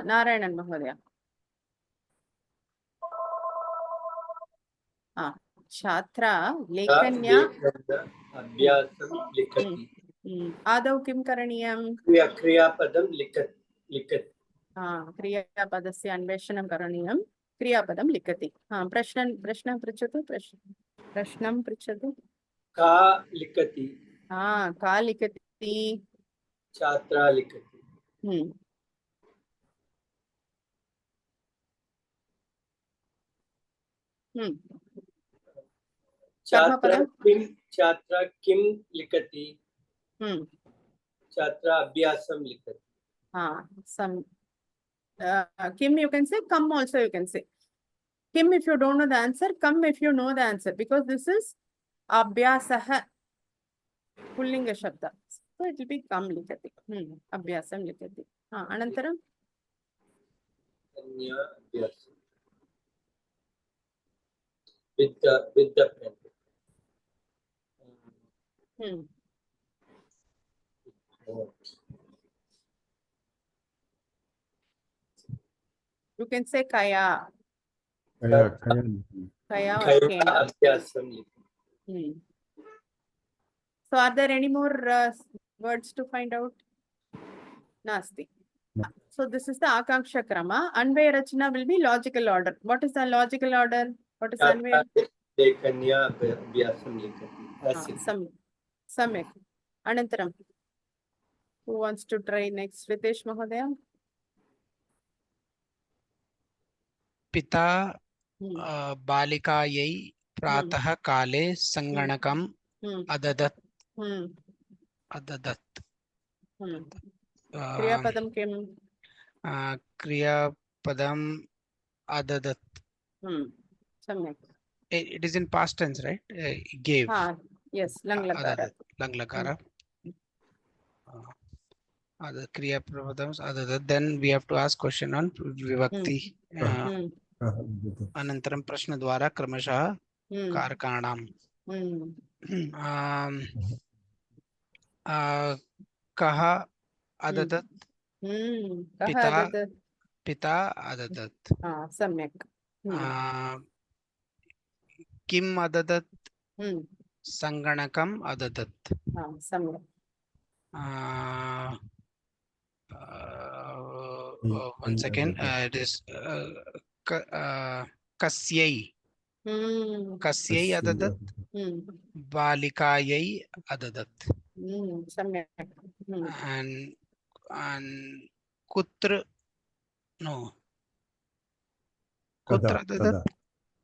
नारायणन् महोदय. छात्रा लेखन्या अभ्यासं लिखति. आदौ किं करणीयं? क्रियापदं लिखति. क्रियापदस्य अन्वेषणं करणीयं. क्रियापदं लिखति. प्रश्नं पृच्छतु. प्रश्नं पृच्छतु. का लिखति? का लिखति? छात्रा लिखति. छात्रा किं लिखति? छात्रा अभ्यासं लिखति. Kim you can say, come also you can say. Kim if you don't know the answer, come if you know the answer, because this is abhyasah pullinga shabda. So it will be come likati. Abhyasam likati. Anantaram? Kanya abhyasam. With the pen. You can say kaya. Kaya Kaya or kena. So are there any more words to find out? Nasti. So this is the Akanksha Krama. वय-रचन will be logical order. What is the logical order? What is वय? Lekanya abhyasam likati. Samyak. Anantaram. Who wants to try next? Ritesh Mahodaya. पिता बालिकायै प्रातः काले संगणकम् अददत्. क्रियापदं किम? क्रियापदं अददत्. सम्यक्. It is in past tense, right? Gave. Yes, langlakara. Langlakara. Other kriya prapadams अददत्. Then we have to ask question on vibhakti. अनन्तरं प्रश्नद्वारा क्रमशः कारकाणां Kaha adadat. Kaha Pita. adadat. Pita adadat. Samyak. Kim adadat. Hmm. Sanganakam adadat. Samyak. One second. It is Kasyai. Kasyai adadat. Balikayai adadat. Samyak. And Kutra. No. Kada, Kutra adadat.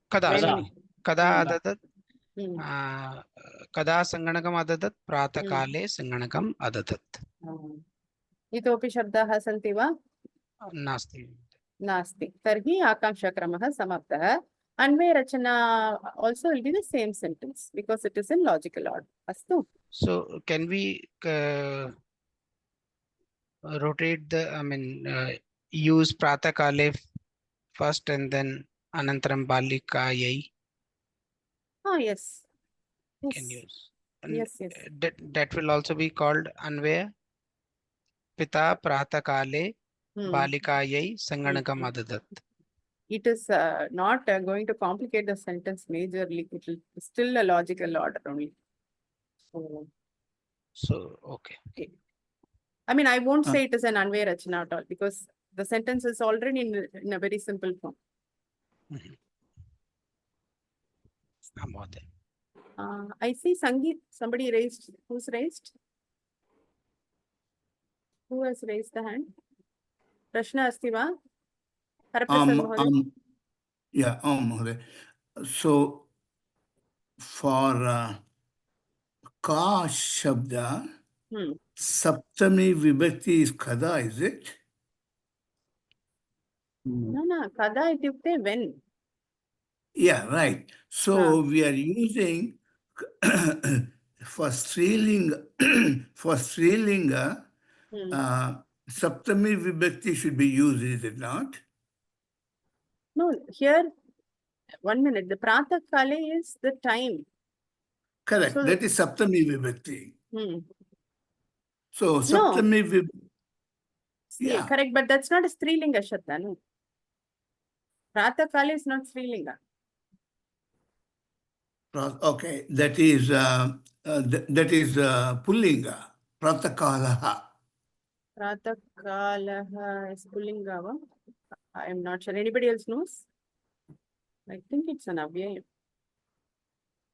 Kada. When? Sorry. Kada adadat. Hmm. Kada sanganakam adadat. Pratakale sanganakam adadat. इतोपि शब्दाः सन्ति वा? Nasti. नास्ति. तर्हि आकांक्षाक्रमः समाप्तः. अन्वयरचना also will be the same sentence because it is in logical order. अस्तु. So can we rotate the, use pratakale first and then anantaram balikayai? Yes. Can use. And Yes. that will also be called anvaya. Pita pratakale balikayai sanganakam adadat. It is not going to complicate the sentence majorly. It will still a logical order only. So okay. I mean, I won't say it is an Anvaya-rachana at all because the sentence is already in a very simple form. I see Sangeet, somebody raised. Who's raised? Who has raised the hand? Prashna asti va? Haraprasad Mahoday. Yeah, Mahoday. So for ka shabda, saptami vibhakti is kada, is it? No, kada ityukte when. Yeah, right. So we are using for Strilinga, Saptami Vibhakti should be used, is it not? No, here, 1 minute, the Pratah Kale is the time. Correct, So, that is Saptami Vibhakti. So Saptami Vibhakti. Yeah, correct, but that's not a Strilinga Shabda, no. Pratah Kale is not Strilinga. Okay, that is Pullinga, Pratakalaha. Pratakalaha is Pullinga. I am not sure. Anybody else knows? I think it's an Avyaya.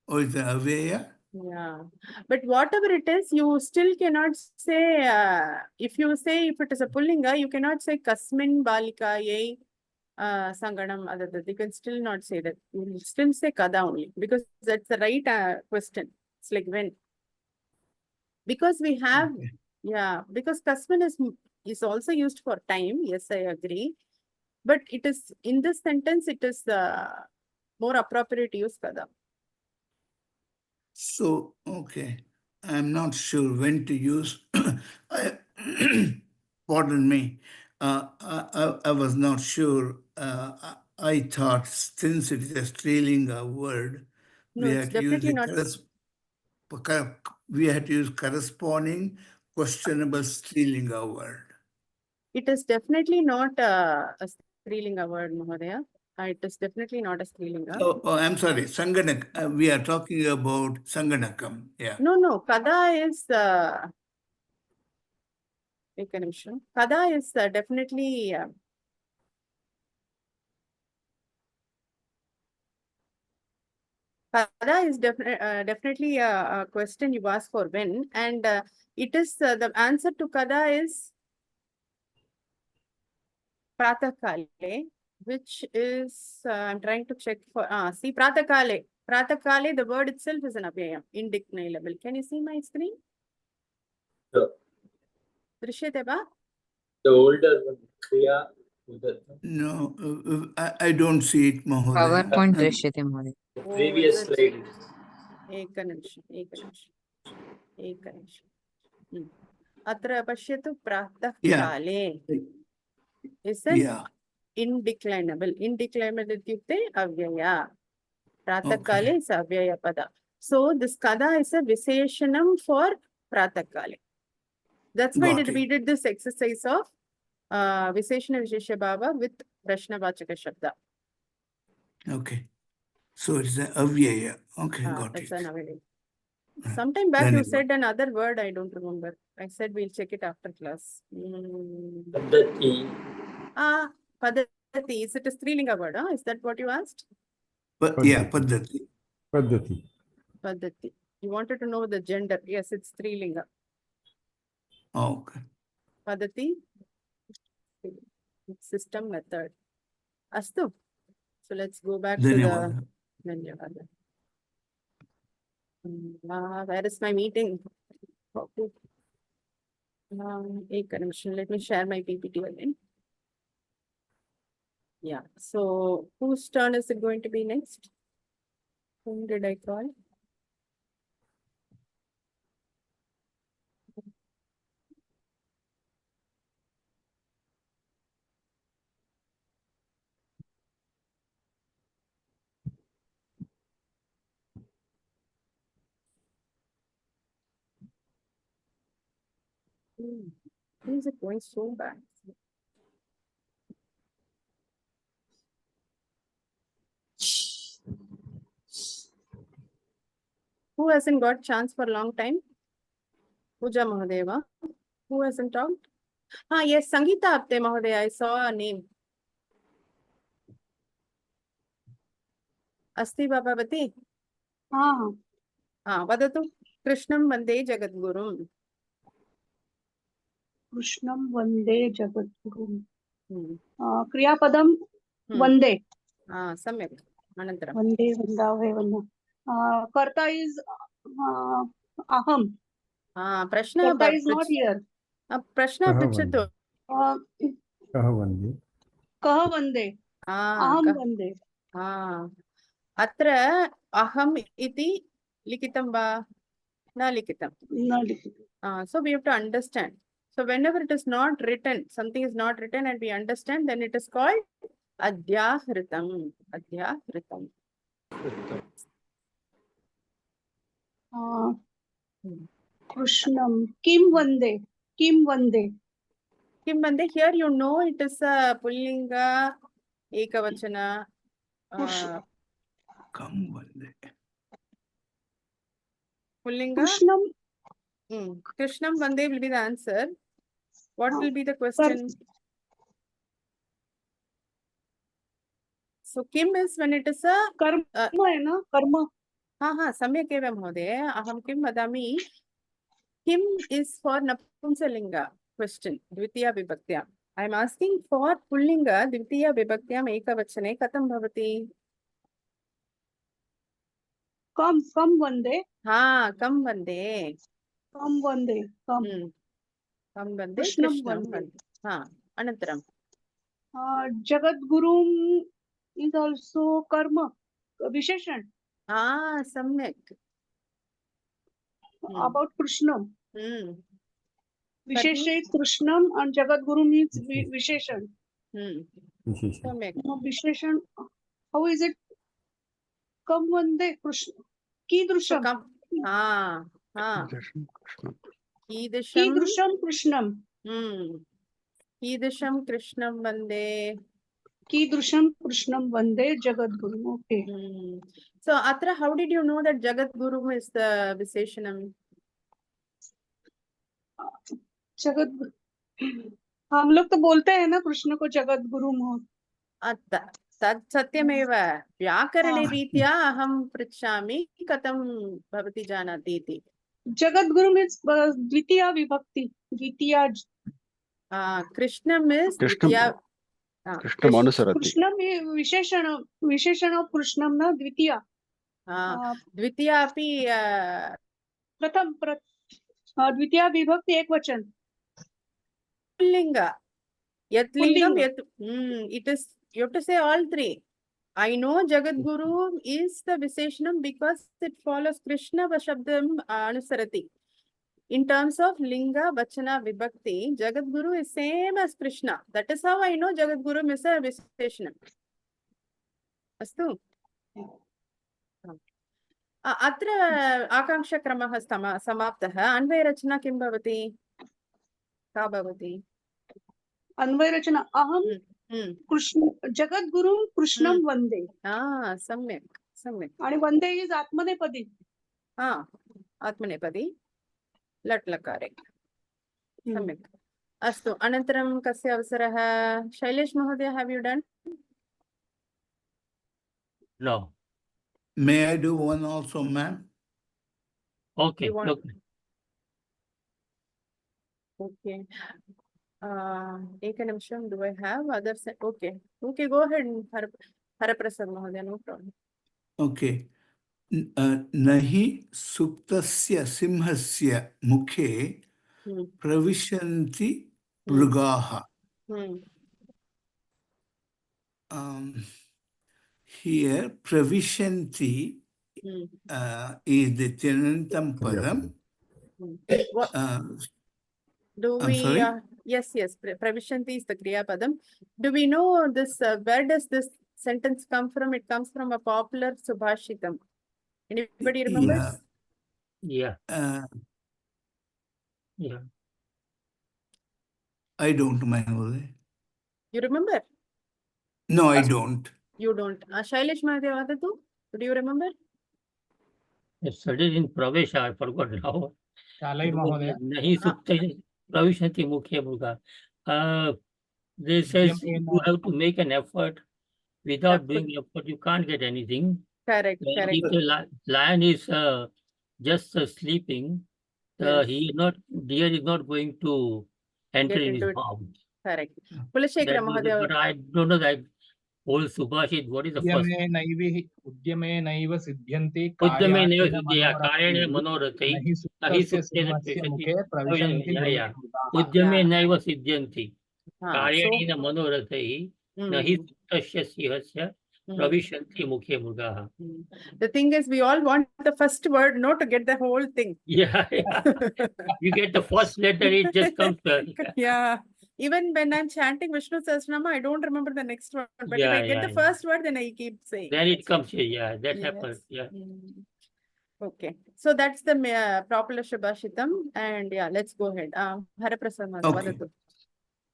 Oh, it's an Avyaya? Yeah. But whatever it is, you still cannot say, if you say if it is a Pullinga, you cannot say Kasmin Balikaye Sanganam Adadat. You can still not say that. You will still say Kada only because that's the right question. It's like when. Because we have, because Kasmin is also used for time. Yes, I agree. But it is, in this sentence, it is more appropriate to use Kada. So, okay, I'm not sure when to use. Pardon me. I was not sure. I thought since it is a Strilinga word, No, it's definitely not. We had to use corresponding questionable Strilinga word. It is definitely not a Strilinga word, Mahodaya. It is definitely not a Strilinga. Oh, I'm sorry. Sanganak. We are talking about Sanganakam. Yeah. No. Kada is Kada is definitely Kada is definitely a question you ask for when, and it is the answer to Kada is Pratakale, which is I'm trying to check for see Pratakale. Pratakale, the word itself is an Avyayam, indeclinable. Can you see my screen? Sure. Drishyate ba? The older one, Kriya Udatta. No, I don't see it, Mahoday. PowerPoint drishyate Mahoday. The previous slide. Ekanish. Atra pashyatu pratah kale. Is it indeclinable? Indeclinable ityukte avyaya. Pratah kale is avyaya pada. So this kada is a viseshanam for pratah kale. That's why Got we it. did this exercise of Visheshana Visheshya Bhava with Prashnavachaka Shabda. Okay. So it's a avyaya. Okay, got That's it. an available. Sometime back you Dhanyavad. said another word, I don't remember. I said we'll check it after class. Paddhati. Padhati. Is it a Strilinga word? Is that what you asked? But yeah, Paddhati. Paddhati. Padhati. You wanted to know the gender. Yes, it's Strilinga. Okay. Padhati. System method. Astu. So let's go back to the Dhanyavad. Dhanyavad. Where is my meeting? Okay. Let me share my PPT again. Yeah. So whose turn is it going to be next? Whom did I call? Why is it going so bad? Who hasn't got chance for a long time? Puja Mahadeva. Who hasn't talked? Yes, Sangeeta Apte Mahadeva. I saw a name. Asti Babavati. Vadatu. Krishnam Vande Jagadgurum. Krishnam Vande Jagadgurum. Kriyapadam Vande. Samyak. Anantaram. Vande Vandave Vanda. Karta is Aham. Prashna Karta is not here. Prashna Prichatu. Kaha Vande. Kaha Vande. Aham Vande. Atra Aham iti likitam va na likitam. Na likitam. So we have to understand. So whenever it is not written, something is not written and we understand, then it is called Adhyahritam. Adhyahritam. Krishnam. Kim Vande. Kim Vande. Kim Vande. Here you know it is a Pullinga, Ekavachana. Kam Vande. Pullinga. Krishnam. Krishnam Vande will be the answer. What will be the question? So Kim is when it is a Karma hai na? Karma. Samyak eva Mahodaya. Aham Kim vadami. Kim is for Napumsalinga question. Dvitiya Vibhaktya. I am asking for Pullinga. Dvitiya Vibhaktyam Ekavachane Katam Bhavati. Kam Vande. Kam Vande. Kam Vande. Kam. Kam Vande. Krishnam Vande. Anantaram. Jagadgurum is also karma. Visheshan. Samyak. About Krishnam. Vishesha is Karhi. Krishnam and Jagadgurum is Visheshan. Samyak. Visheshan. How is it? Kam Vande Krishna. Kidrusham. Kidrusham Krishnam. Kidrusham Krishnam Vande. Kidrusham Krishnam Vande Jagadgurum. Okay. So Atra, how did you know that Jagadguru is the Visheshanam? Jagadguru. हम लोग तो बोलते हैं ना कृष्ण को जगद्गुरु तत् सत्यमेव व्याकरण रीत्या अहं पृच्छामि कथं भवती जानाति इति जगद्गुरु मीन्स द्वितीया विभक्ति द्वितीया कृष्णम् इस् द्वितीया कृष्णम् विशेषण कृष्णं न द्वितीया द्वितीया अपि प्रथम द्वितीया विभक्ति एकवचन पुल्लिंग यत् लिंगम यत् it is you have to say all three. I know Jagadguru is the Visheshanam because it follows Krishna Vashabdam Anusarati. In terms of Linga, Vachana, Vibhakti, Jagadguru is same as Krishna. That is how I know Jagadguru is a Visheshanam. Astu? Atra Akanksha Kramah Samaptaha. Vay-rachana kim bhavati? का भवति? अन्वयरचना अहं कृष्ण जगद्गुरुं कृष्णं वन्दे सम्यक् सम्यक् आणि वन्दे इज आत्मनेपदी. आत्मनेपदी लट् लकारे सम्यक्. अस्तु, अनन्तरं कस्य अवसरः? शैलेश महोदय, have you done? No. May I do one also, ma'am? Okay. You want- Okay. Okay. एकनिमिषं, do I have others? Okay. Okay, go ahead, Haraprasad Mahodaya, no problem. Okay. नहि सुप्तस्य सिंहस्य मुखे प्रविशन्ति मृगाः. Here, pravishanti is the Chenantam padam. Do I'm we? sorry? Yes, Pravishanti is the Kriya Padam. Do we know this? Where does this sentence come from? It comes from a popular Subhashitam. Anybody remembers? Yeah. I don't, my Holy. You remember? No, I don't. You don't. Shailesh Mahadeva Vadatu, do you remember? I studied in Pravesha, I forgot now. Shalai Mahodaya. Nahi sukta pravishanti mukhe mruga. They says you have to make an effort. Without doing effort, you can't get anything. Correct. If the lion is just sleeping, deer is not going to enter in his mouth. Correct. Kulashekara Mahadeva. But I don't know that whole Subhashit. What is the first? उद्यमे नैव सिद्ध्यन्ति उद्यमे नैव कार्याणेन सिद्ध्यन्ति कार्येण मनोरथैः नहि नहि सुप्तस्य सिंहस्य मुखे प्रविशन्ति Yeah. मृगाः. उद्यमे नैव सिद्ध्यन्ति कार्येण So, मनोरथैः नहि सुप्तस्य सिंहस्य प्रविशन्ति मुखे मृगाः. the thing is, we all want the first word, not to get the whole thing. Yeah. You get the first letter, it just comes. Yeah. Even when I'm chanting Vishnu Sahasranama, I don't remember the next word. But if I get the first word, then I keep saying. Then it comes here. Yeah, that happens. Yeah. Okay. So that's the popular Subhashitam. And yeah, let's go ahead. Haraprasad Mahadeva. Okay.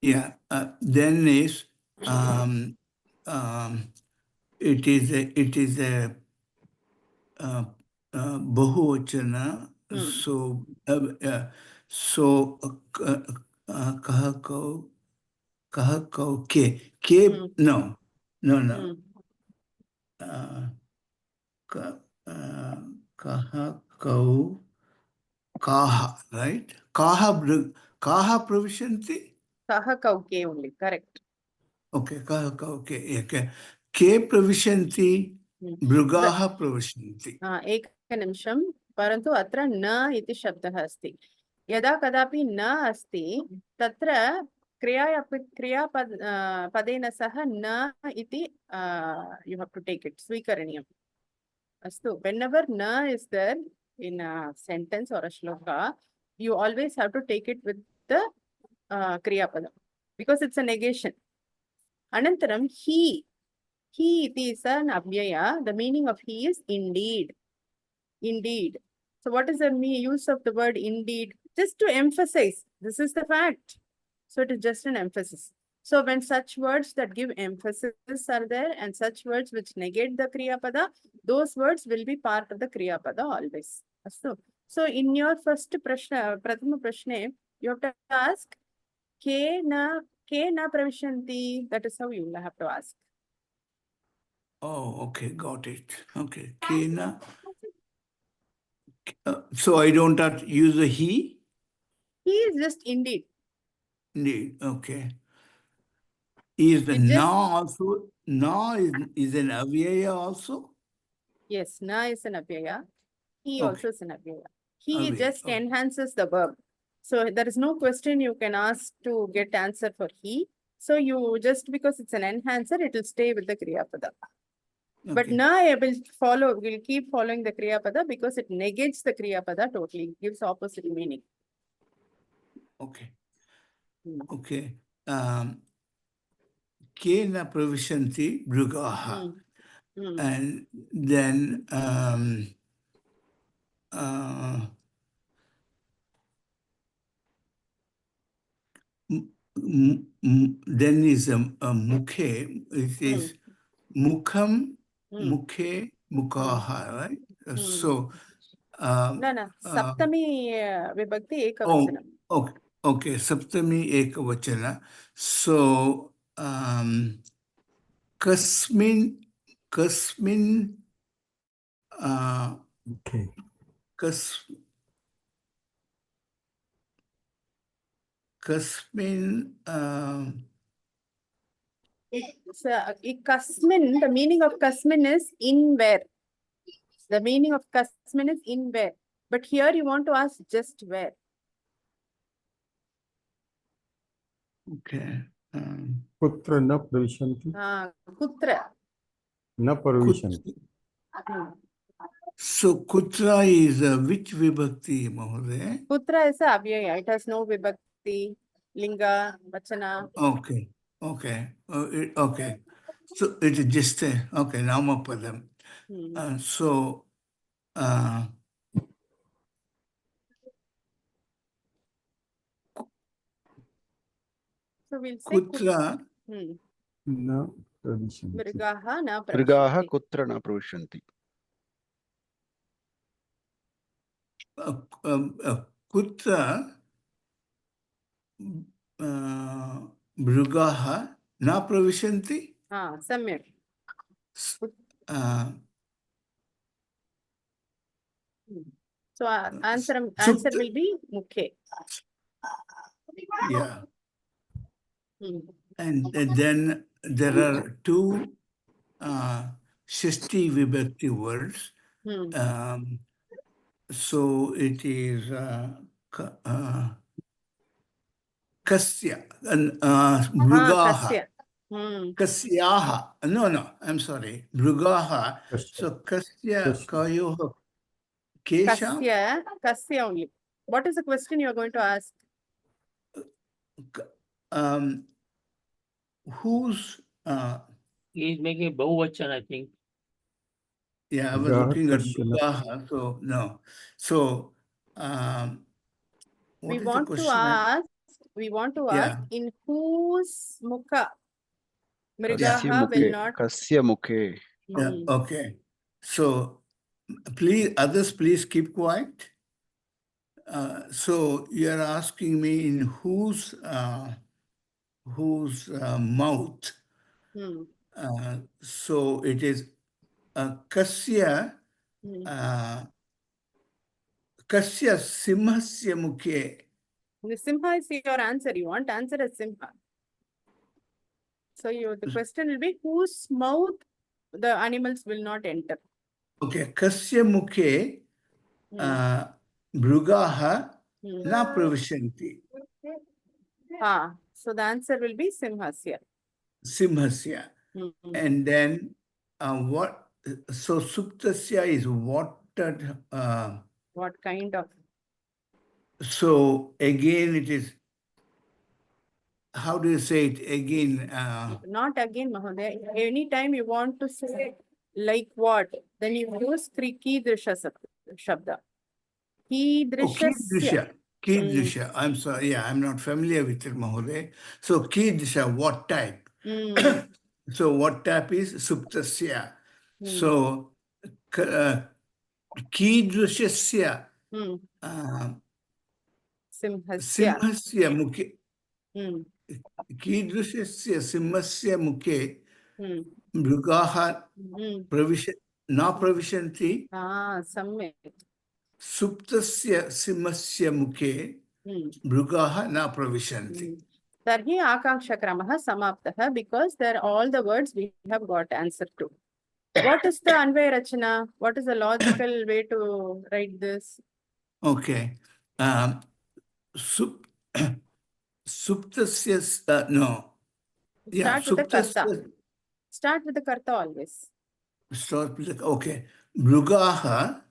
Yeah. Then is it is a bahuvachana. So kaha kau ke no. Kaha kau kaha, right? Kaha pravishanti. Kaha kau ke only, correct. Okay, kaha kau ke. Ke pravishanti, mrugaha pravishanti. एकनिमिषं, परन्तु अत्र न इति शब्दः अस्ति. यदा कदापि न अस्ति, तत्र क्रियापदेन सह न इति you have to take it, स्वीकरणीयम्. Astu, whenever na is there in a sentence or a shloka, you always have to take it with the kriya pada because it's a negation. Anantaram, he iti is an avyaya. The meaning of he is indeed. Indeed. So what is the use of the word indeed? Just to emphasize, this is the fact. So it is just an emphasis. So when such words that give emphasis are there and such words which negate the Kriya Pada, those words will be part of the Kriya Pada always. So in your first prashna, Prathama Prashne, you have to ask, ke na pravishanti. That is how you will have to ask. Oh, okay, got it. Okay, ke na. So I don't have to use a he? He is just indeed. Indeed, okay. Is the na also, na is an avyaya also? Yes, na is an avyaya. He also is an avyaya. He Avyaya, just enhances the verb. So there is no question you can ask to get answer for he. So you just because it's an enhancer, it will stay with the Kriya Pada. Okay. But na will keep following the Kriya Pada because it negates the Kriya Pada totally, gives opposite meaning. Okay. Okay. Kena pravishanti mrugaha. And then then is mukhe. It is mukham, mukhe, mukhaha, right? So, no, saptami vibhakti oh, ekavachanam. okay, okay, saptami ekavachana. So, kasmin, Okay. Kasmin, So, kasmin, the meaning of kasmin is in where. The meaning of kasmin is in where. But here you want to ask just where. okay. Putra na pravishanti. Kutra. Na pravishanti. So kutra is which vibhakti, Mahoday? Kutra is a avyaya. It has no vibhakti, linga, vachana. Okay, okay, okay. So it is just a, okay, namapadam. So, so we'll say kutra. Na pravishanti. Mrigaha na Mrigaha pravishanti. kutra na pravishanti. Kutra mrigaha na pravishanti. Samyak. So answer will be mukhe. Yeah. And then there are two Shishti Vibhakti words. So it is Kasya, Mrugaha. Kasyaha. No, I'm sorry. Mrugaha. So Kasya Kayoha Kesha. Kasya only. What is the question you are going to ask? Who's He is making Bahuvachan, I think. yeah, I was looking at Mrugaha, so no. So what is the question? We want to ask in whose mukha Mrigaha will not. Kasya mukhe. Yeah, okay. So please, others, please keep quiet. So you are asking me in whose mouth. So it is Kasya Kasya Simhasya Mukhe. The Simha is your answer. You want answer as Simha. So the question will be whose mouth the animals will not enter. Okay, Kasya Mukhe Mrugaha na pravishanti. So the answer will be Simhasya. Simhasya. And then what? So Suptasya is watered. What kind of? So again, it is. How do you say it again? Not again, Mahoday. Anytime you want to say like what, then you use Kidrisha Shabda. Kidrisha. Kidrisha. I'm sorry. Yeah, I'm not familiar with it, Mahoday. So Kidrisha, what type? So what type is Suptasya? So Kidrishasya Simhasya Mukhe. Kidrishasya Simhasya Mukhe Mrugaha na pravishanti. Samyak. Suptasya Simhasya Mukhe Mrugaha na pravishanti. Tarhi Akanksha Kramaha Samaptaha, because they're all the words we have got answer to. What is the vay-rachana? What is the logical way to write this? Okay. Suptasya, no. Yeah, Start with the karta. Start with the karta always. Start with the, okay. Mrugaha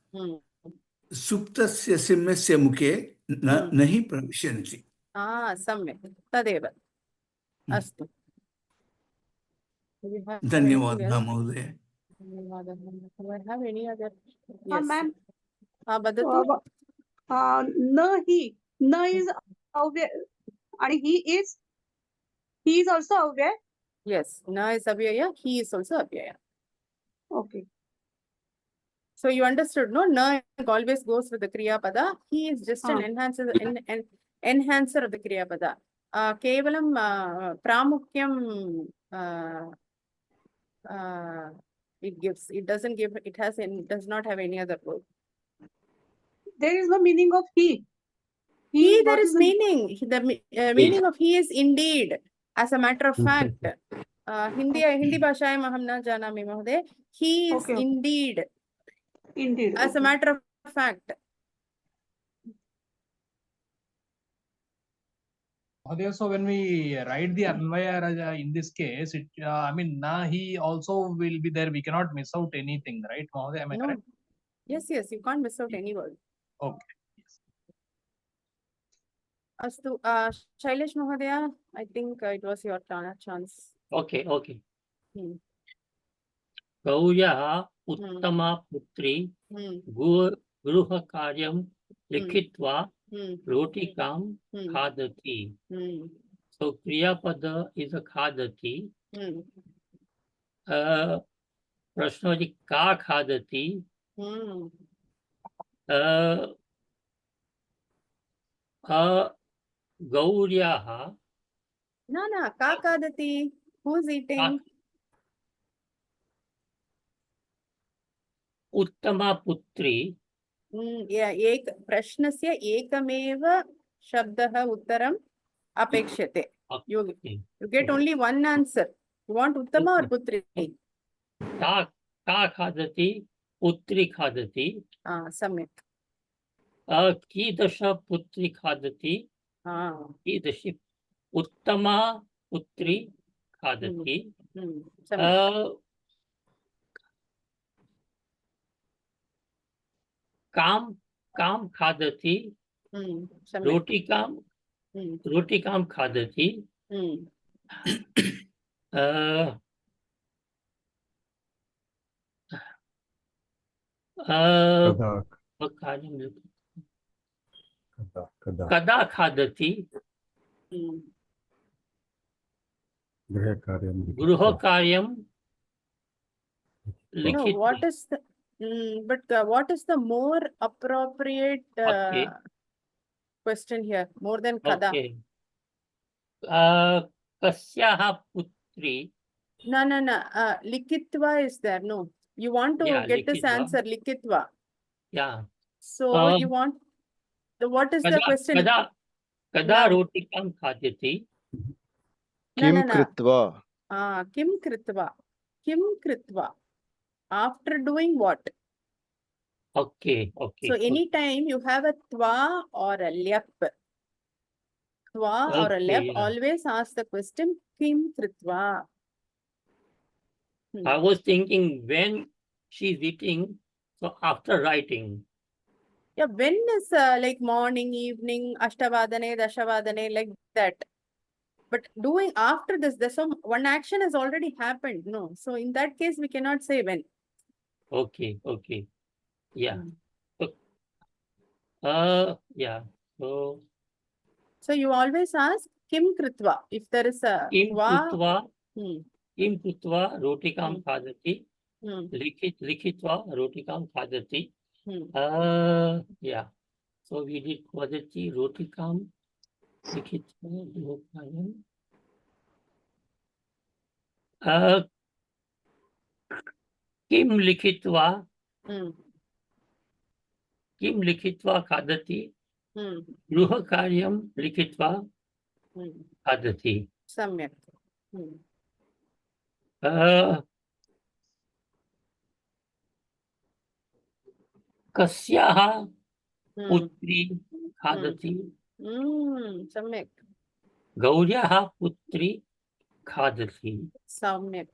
Suptasya Simhasya Mukhe nahi pravishanti. Samyak. Tadeva. Astu. Dhanyavad, Mahoday. Do I have any other? Yes. Ma'am. Badati? Na is आणि he is also aware. Yes, na is avyaya, he is also avyaya. Okay. So you understood, no? Na always goes with the Kriya Pada. He is just an enhancer of the Kriya Pada. Kevalam pramukyam it gives. It doesn't give, it does not have any other role. There is no meaning of he. He, what there is the- meaning. The meaning of he is indeed, as a matter of fact. Hindi bhashayam aham na janami mahoday. He is Okay, okay. indeed, Indeed. as a okay. matter of fact. So when we write the Anvaya Raja in this case, it I mean na he also will be there. We cannot miss out anything, right, Mahoday? Am I No. correct? Yes, you can't miss out any word. Okay. Astu, Shailesh Mahodaya, I think it was your chance. Okay. Hmm. गौर्यः उत्तमा पुत्री गृह कार्यं लिखित्वा रोटिकां खादति. So क्रियापद is a खादति. प्रश्न का खादति. गौर्याः No, ka kadati. Who's eating? उत्तमा पुत्री. एक प्रश्नस्य एकमेव शब्दः उत्तरम् अपेक्षते. You get only one answer. You want uttama or putri? का खादति, पुत्री खादति. सम्यक्. कीदृश पुत्री खादति. कीदृशी उत्तमा पुत्री खादति. काम खादति. रोटिकां खादति. कदा खादति. गृह कार्यं No, what is the what is the more appropriate question here, more than kada? Okay. कस्याः पुत्री. No. Likitva is there. No, you want to get this answer. Likitva. Yeah. So you want what is the question? कदा रोटिकां खादति. किम कृत्वा. Kim kritva. After doing what? Okay. So anytime you have a twa or a lyap. Twa or a lyap, always ask the question kim kritva. I was thinking when she's eating, so after writing. Yeah, when is like morning, evening, ashtavadane, dashavadane, like that. But doing after this, there's one action has already happened. No, so in that case, we cannot say when. Okay. Yeah. Yeah. So you always ask kim kritva if there is a किम कृत्वा रोटिकां खादति. लिखित्वा रोटिकां खादति. Yeah. So we did खादति रोटिकां लिखित्वा किम लिखित्वा खादति. गृह कार्यं लिखित्वा खादति. सम्यक्. कस्याः पुत्री खादति. सम्यक्. गौर्याः पुत्री खादति. सम्यक्.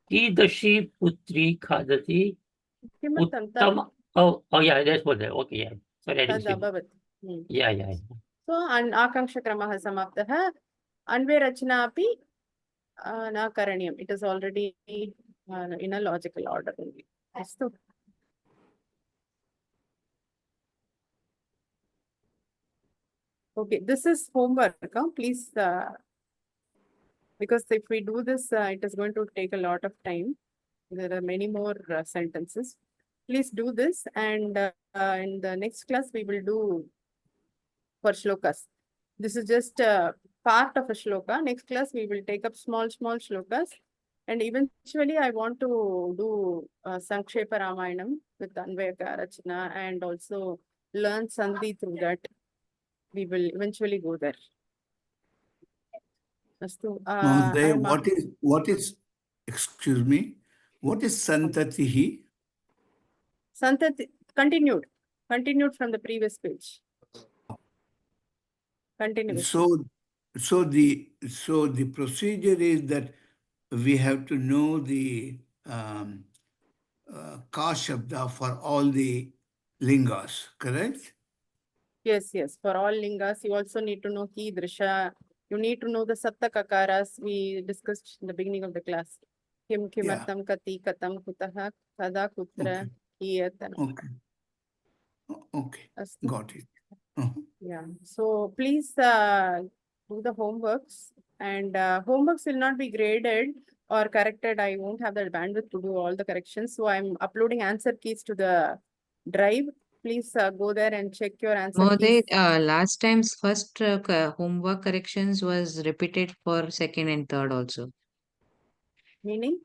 कीदृशी पुत्री खादति. उत्तम. Oh yeah, that's what. Okay, yeah. Sorry, I didn't see. Yeah. So आकांक्षक्रमः समाप्तः. अन्वयरचना अपि न करणीयम्. It is already in a logical order only. अस्तु. Okay, this is homework, huh? Please, because if we do this, it is going to take a lot of time. There are many more sentences. Please do this, and in the next class, we will do for shlokas. This is just a part of a shloka. Next class, we will take up small shlokas. And eventually, I want to do Sankshepa Ramayanam with Vay-rachana and also learn Sandhi through that. We will eventually go there. Astu, Mahoday, I'm what is, excuse me, what is Santatihi? Santati, continued from the previous page. Continuation. So the procedure is that we have to know the Ka Shabda for all the lingas, correct? Yes. For all lingas, you also need to know Ki, Drisha. You need to know the Sapta Kakaras we discussed in the beginning of the class. Kim, Kimartam, Kati, Katam, Kutaha, Kada, Kutra, Kiyatan. Okay, Astu. got it. Yeah. So please do the homeworks, and homeworks will not be graded or corrected. I won't have the bandwidth to do all the corrections. So I'm uploading answer keys to the drive. Please go there and check your answer Mahoday, keys. last time's first homework corrections was repeated for second and third also. Meaning?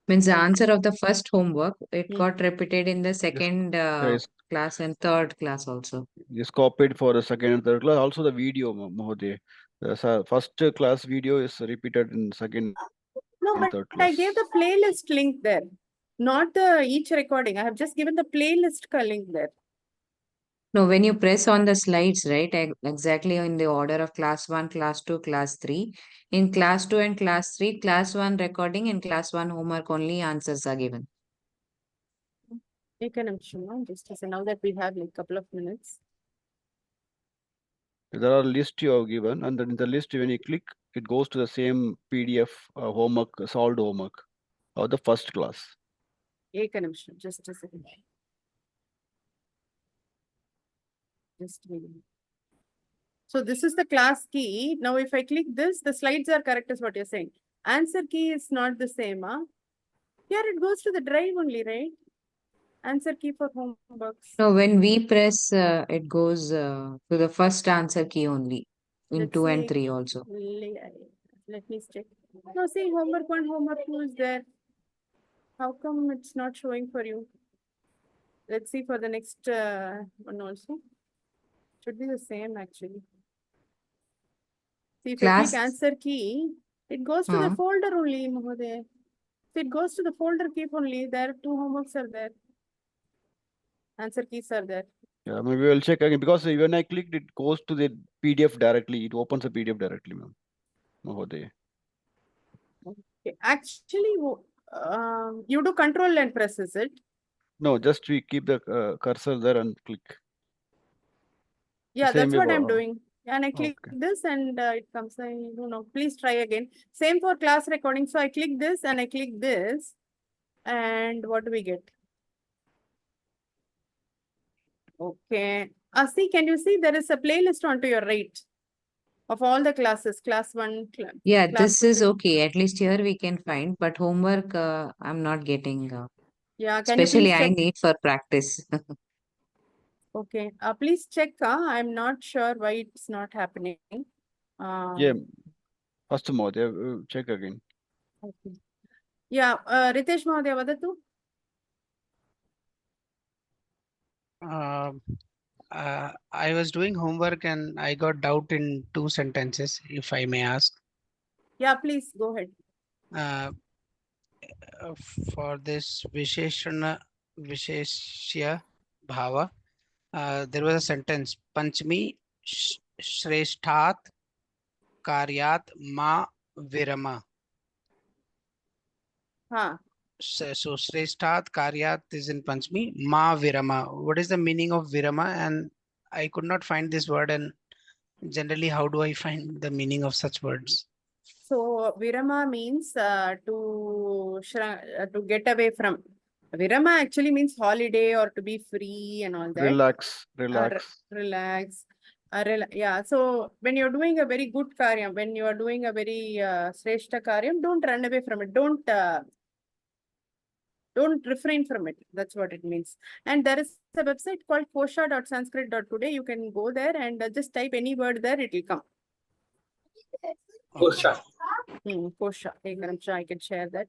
Means the answer of the first homework, it got repeated in the second Yes. class and third class also. Is copied for the second and third class. Also the video, Mahoday. The first class video is repeated in second No, and but third I class. gave the playlist link there, not the each recording. I have just given the playlist link there. No, when you press on the slides, right, exactly in the order of class 1, class 2, class 3. In class 2 and class 3, class 1 recording and class 1 homework only answers are given. You can just as now that we have like couple of minutes. There are lists you have given, and then in the list, when you click, it goes to the same PDF homework, solved homework of the first class. Just a second. Just a minute. So this is the class key. Now, if I click this, the slides are correct is what you're saying. Answer key is not the same, huh? Here it goes to the drive only, right? Answer key for homeworks. No, when we press, it goes to the first answer key only in Let's 2 and see. 3 also. Let me check. No, see, homework 1, homework 2 is there. How come it's not showing for you? Let's see for the next one also. Should be the same actually. See, if I click answer key, it goes to the folder only, Mahoday. So it goes to the folder keep only. There 2 homeworks are there. Answer keys are there. Yeah, maybe we'll check again, because when I clicked, it goes to the PDF directly. It opens the PDF directly, ma'am. Mahoday. Okay. Actually, you do control and press, is it? No, just we keep the cursor there and click. Yeah, that's what I'm doing. And I click Okay. this and it comes. I don't know. Please try again. Same for class recording. So I click this and I click this. And what do we get? Okay. See, can you see there is a playlist onto your right of all the classes, class 1. Yeah, class this is 2. okay. At least here we can find, but homework I'm not getting. Yeah, can you Especially please I check? need for practice. Okay. Please check. I'm not sure why it's not happening. Yeah. First Mahoday, check again. Okay. Yeah, Ritesh Mahoday, vadatu? I was doing homework and I got doubt in 2 sentences, if I may ask. Yeah, please go ahead. For this Visheshana Visheshya Bhava, there was a sentence, Panchami Shresthat Karyat Ma Virama. So Shresthat Karyat is in Panchami, Ma Virama. What is the meaning of Virama? And I could not find this word, and generally, how do I find the meaning of such words? So Virama means to get away from. Virama actually means holiday or to be free and all that. Relax. Relax. Yeah, so when you're doing a very good karyam, when you are doing a very shreshta karyam, don't run away from it. Don't refrain from it. That's what it means. And there is a website called kosha.sanskrit.today. You can go there and just type any word there, it will come. Kosha. Kosha. I can share that.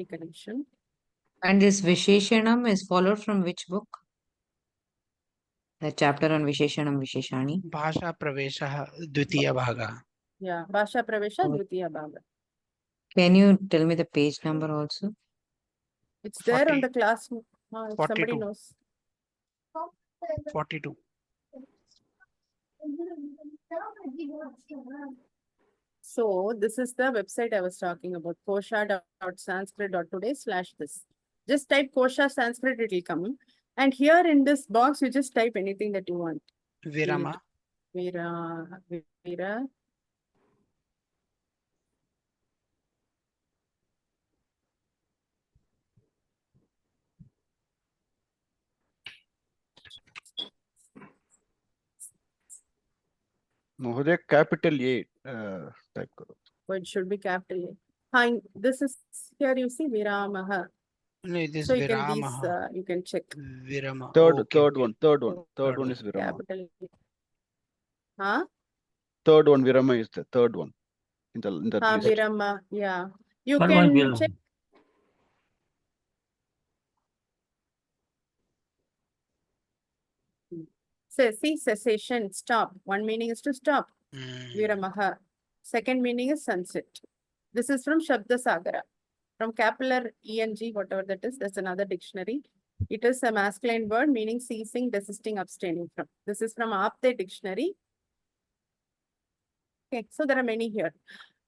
Connection. And this Visheshanam is followed from which book? The chapter on Visheshanam Visheshani. Bhasha Pravesha Dvitiya Bhaga. Yeah, Bhasha Pravesha Dvitiya Bhaga. Can you tell me the page number also? It's there on the class. If somebody 42. knows. 42. So this is the website I was talking about, kosha.sanskrit.today/this. Just type Kosha Sanskrit, it will come. And here in this box, you just type anything that you want. Virama. Vira. Mohoday, capital A type karo. So it should be capital A. Fine. This is here you see Viramaha. No, this So you can you can check. Virama. Third one is Virama. Capital. Huh? Third one, Virama is the third one in the list. Virama, yeah. You Third can one, check. See, cessation, stop. One meaning is to stop. Viramaha. Second meaning is sunset. This is from Shabda Sagara. From capital ENG, whatever that is, that's another dictionary. It is a masculine word meaning ceasing, desisting, abstaining from. This is from Apte dictionary. Okay, so there are many here.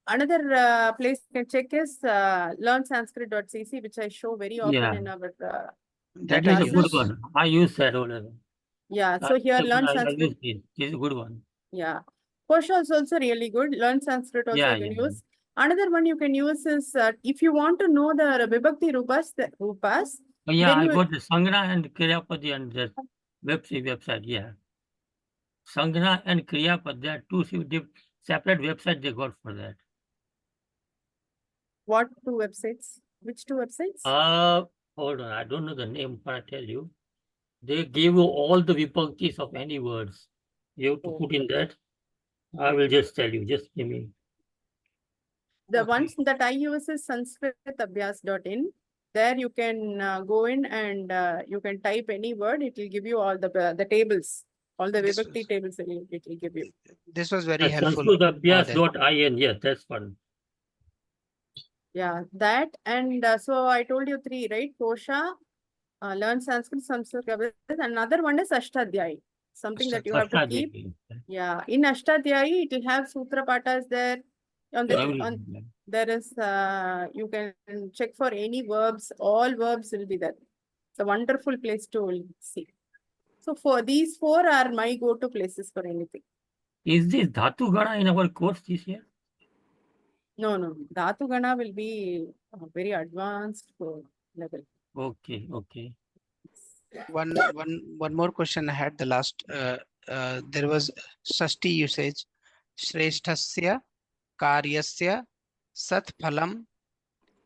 Another place you can check is learnsanskrit.cc, which I show very often in our that is a good one. I use that already. Yeah, so here learn Sanskrit. This is a good one. Yeah. Kosha is also really good. Learn Sanskrit also you can use. Another one you can use is if you want to know the Vibhakti Rupas, I got the Sangha and Kriyapad and the website, yeah. Sangha and Kriyapad, there are two separate websites they got for that. What two websites? Which two websites? Hold on, I don't know the name, but I tell you. They gave you all the vibhaktis of any words. You have to put in that. I will just tell you, just give me. The ones that I use is sanskritabhyas.in. There you can go in and you can type any word. It will give you all the tables, all the vibhakti tables it will give you. This was very helpful. Sanskritabhyas.in, yes, that's fun. Yeah, that and so I told you three, right? Kosha, learn Sanskrit, another one is Ashtadhyayi, something that you have to keep. Yeah, in Ashtadhyayi, it will have Sutra Patas there. There is, you can check for any verbs, all verbs will be there. It's a wonderful place to see. So for these four are my go-to places for anything. Is this Dhatu Gana in our course this year? No. Dhatu Gana will be very advanced level. Okay. One more question I had. The last there was Shashti usage. Shreshthasya karyasya sat phalam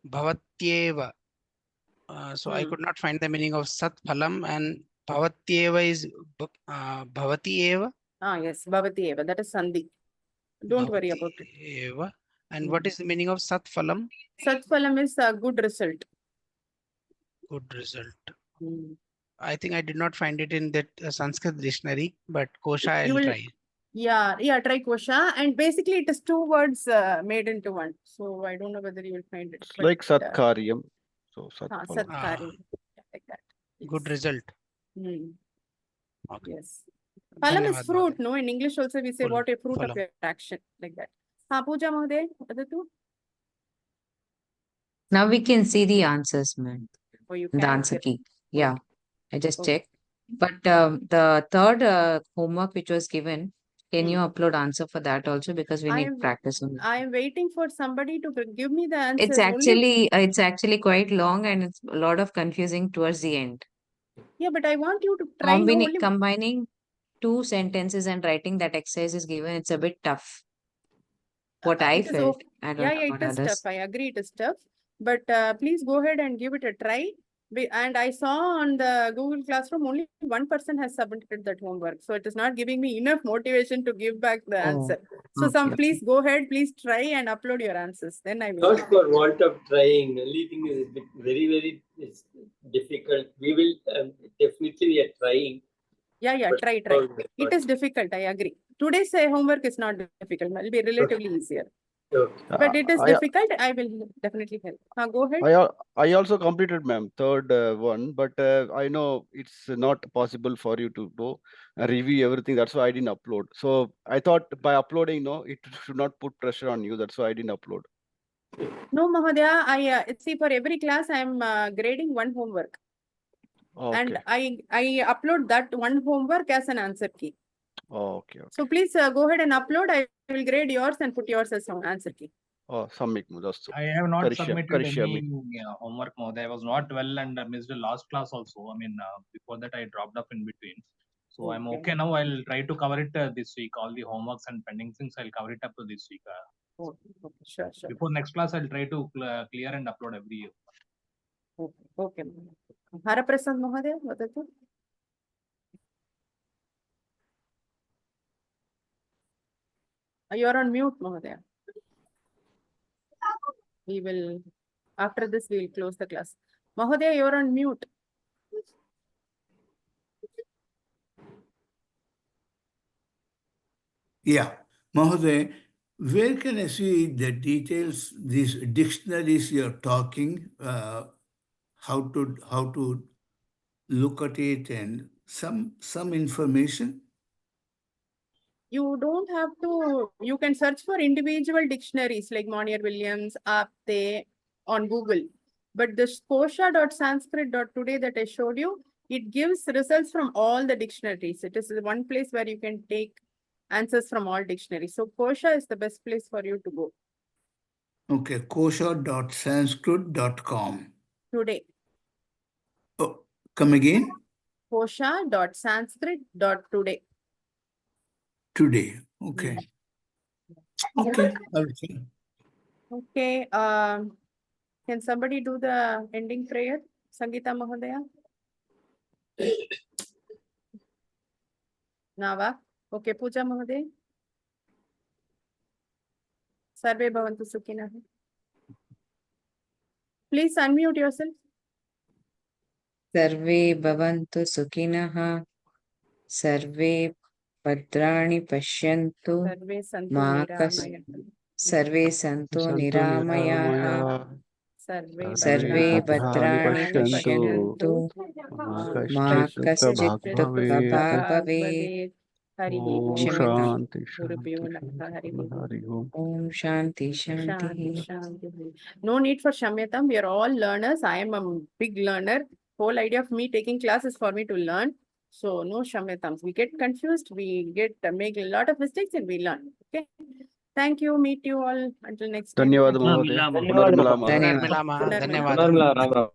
bhavatyeva. So I could not find the meaning of sat phalam, and bhavatyeva is bhavati eva. Yes, bhavati eva. That is sandhi. Don't worry about it. Eva. And what is the meaning of sat phalam? Sat phalam is a good result. Good result. I think I did not find it in that Sanskrit dictionary, but Kosha I'll try. Yeah, try Kosha. And basically it is two words made into one. So I don't know whether you will find it. It's like Satkaryam. So Satkaryam. Like that. Good result. Okay. Yes. Phalam is fruit, no? In English also we say what a fruit of your action. Like that. Pooja Mahoday, Now we can see the answers, man. Oh, you the can answer key. Yeah. I just Okay. checked. But the third homework which was given, can you upload answer for that also, because we need practice on it. I am waiting for somebody to give me the answers. It's actually quite long and it's a lot of confusing towards the end. Yeah, but I want you to try. Combining 2 sentences and writing that exercise is given, it's a bit tough. What I It is felt. okay. I don't Yeah, know yeah, about it is tough. others. I agree, it is tough. But please go ahead and give it a try. And I saw on the Google Classroom only one person has submitted that homework. So it is not giving me enough motivation to give back the answer. So please go ahead, please try and upload your answers. Then I will. Not for want of trying. Only thing is very it's difficult. We will definitely we are trying. Yeah, But try. It is difficult, I agree. Today's homework is not difficult. It will be relatively easier. Okay. But it is difficult. I will definitely help. Go ahead. I also completed, ma'am, third one, but I know it's not possible for you to go review everything. That's why I didn't upload. So I thought by uploading, no, it should not put pressure on you. That's why I didn't upload. No, Mahodaya, I see for every class I am grading one homework. Okay. And I upload that one homework as an answer key. Okay. So please go ahead and upload. I will grade yours and put yours as an answer key. I have not submitted any homework, Mahodaya. I was not well and missed the last class also. I mean, before that I dropped up in between. So I'm okay now. I'll try to cover it this week. All the homeworks and pending things, I'll cover it up to this week. Okay, sure. Before next class, I'll try to clear and upload every year. Okay. Haraprasad Mahodaya, vadatu. You are on mute, Mahodaya. We will, after this, we will close the class. Mahodaya, you are on mute. Yeah, Mahoday, where can I see the details, these dictionaries you're talking, how to look at it and some information? You don't have to, you can search for individual dictionaries like Monier-Williams, Apte on Google. But this kosha.sanskrit.today that I showed you, it gives results from all the dictionaries. It is one place where you can take answers from all dictionaries. So kosha is the best place for you to go. Okay, kosha.sanskrit.com. Today. Oh, come again? Kosha.sanskrit.today. Today, okay. Okay, okay. Okay, can somebody do the ending prayer? Sangeeta Mahodaya? Nava? Okay, Pooja Mahodaya? Sarve Bhavantu Sukhina. Please unmute yourself. Sarve Bhavantu Sukhinaha. Sarve Bhadrani Pashyantu. Sarve Santu Niramayaha. Sarve Bhadrani Pashyantu. Ma Kaschit Dukkha Bhaveet. Shanti. Om Shanti. No need for Shamyatam. We are all learners. I am a big learner. Whole idea of me taking class is for me to learn. So no Shamyatams. We get confused. We make a lot of mistakes and we learn. Okay. Thank you. Meet you all until next time. Dhanyawad Mahodaya. Dhanyawaad.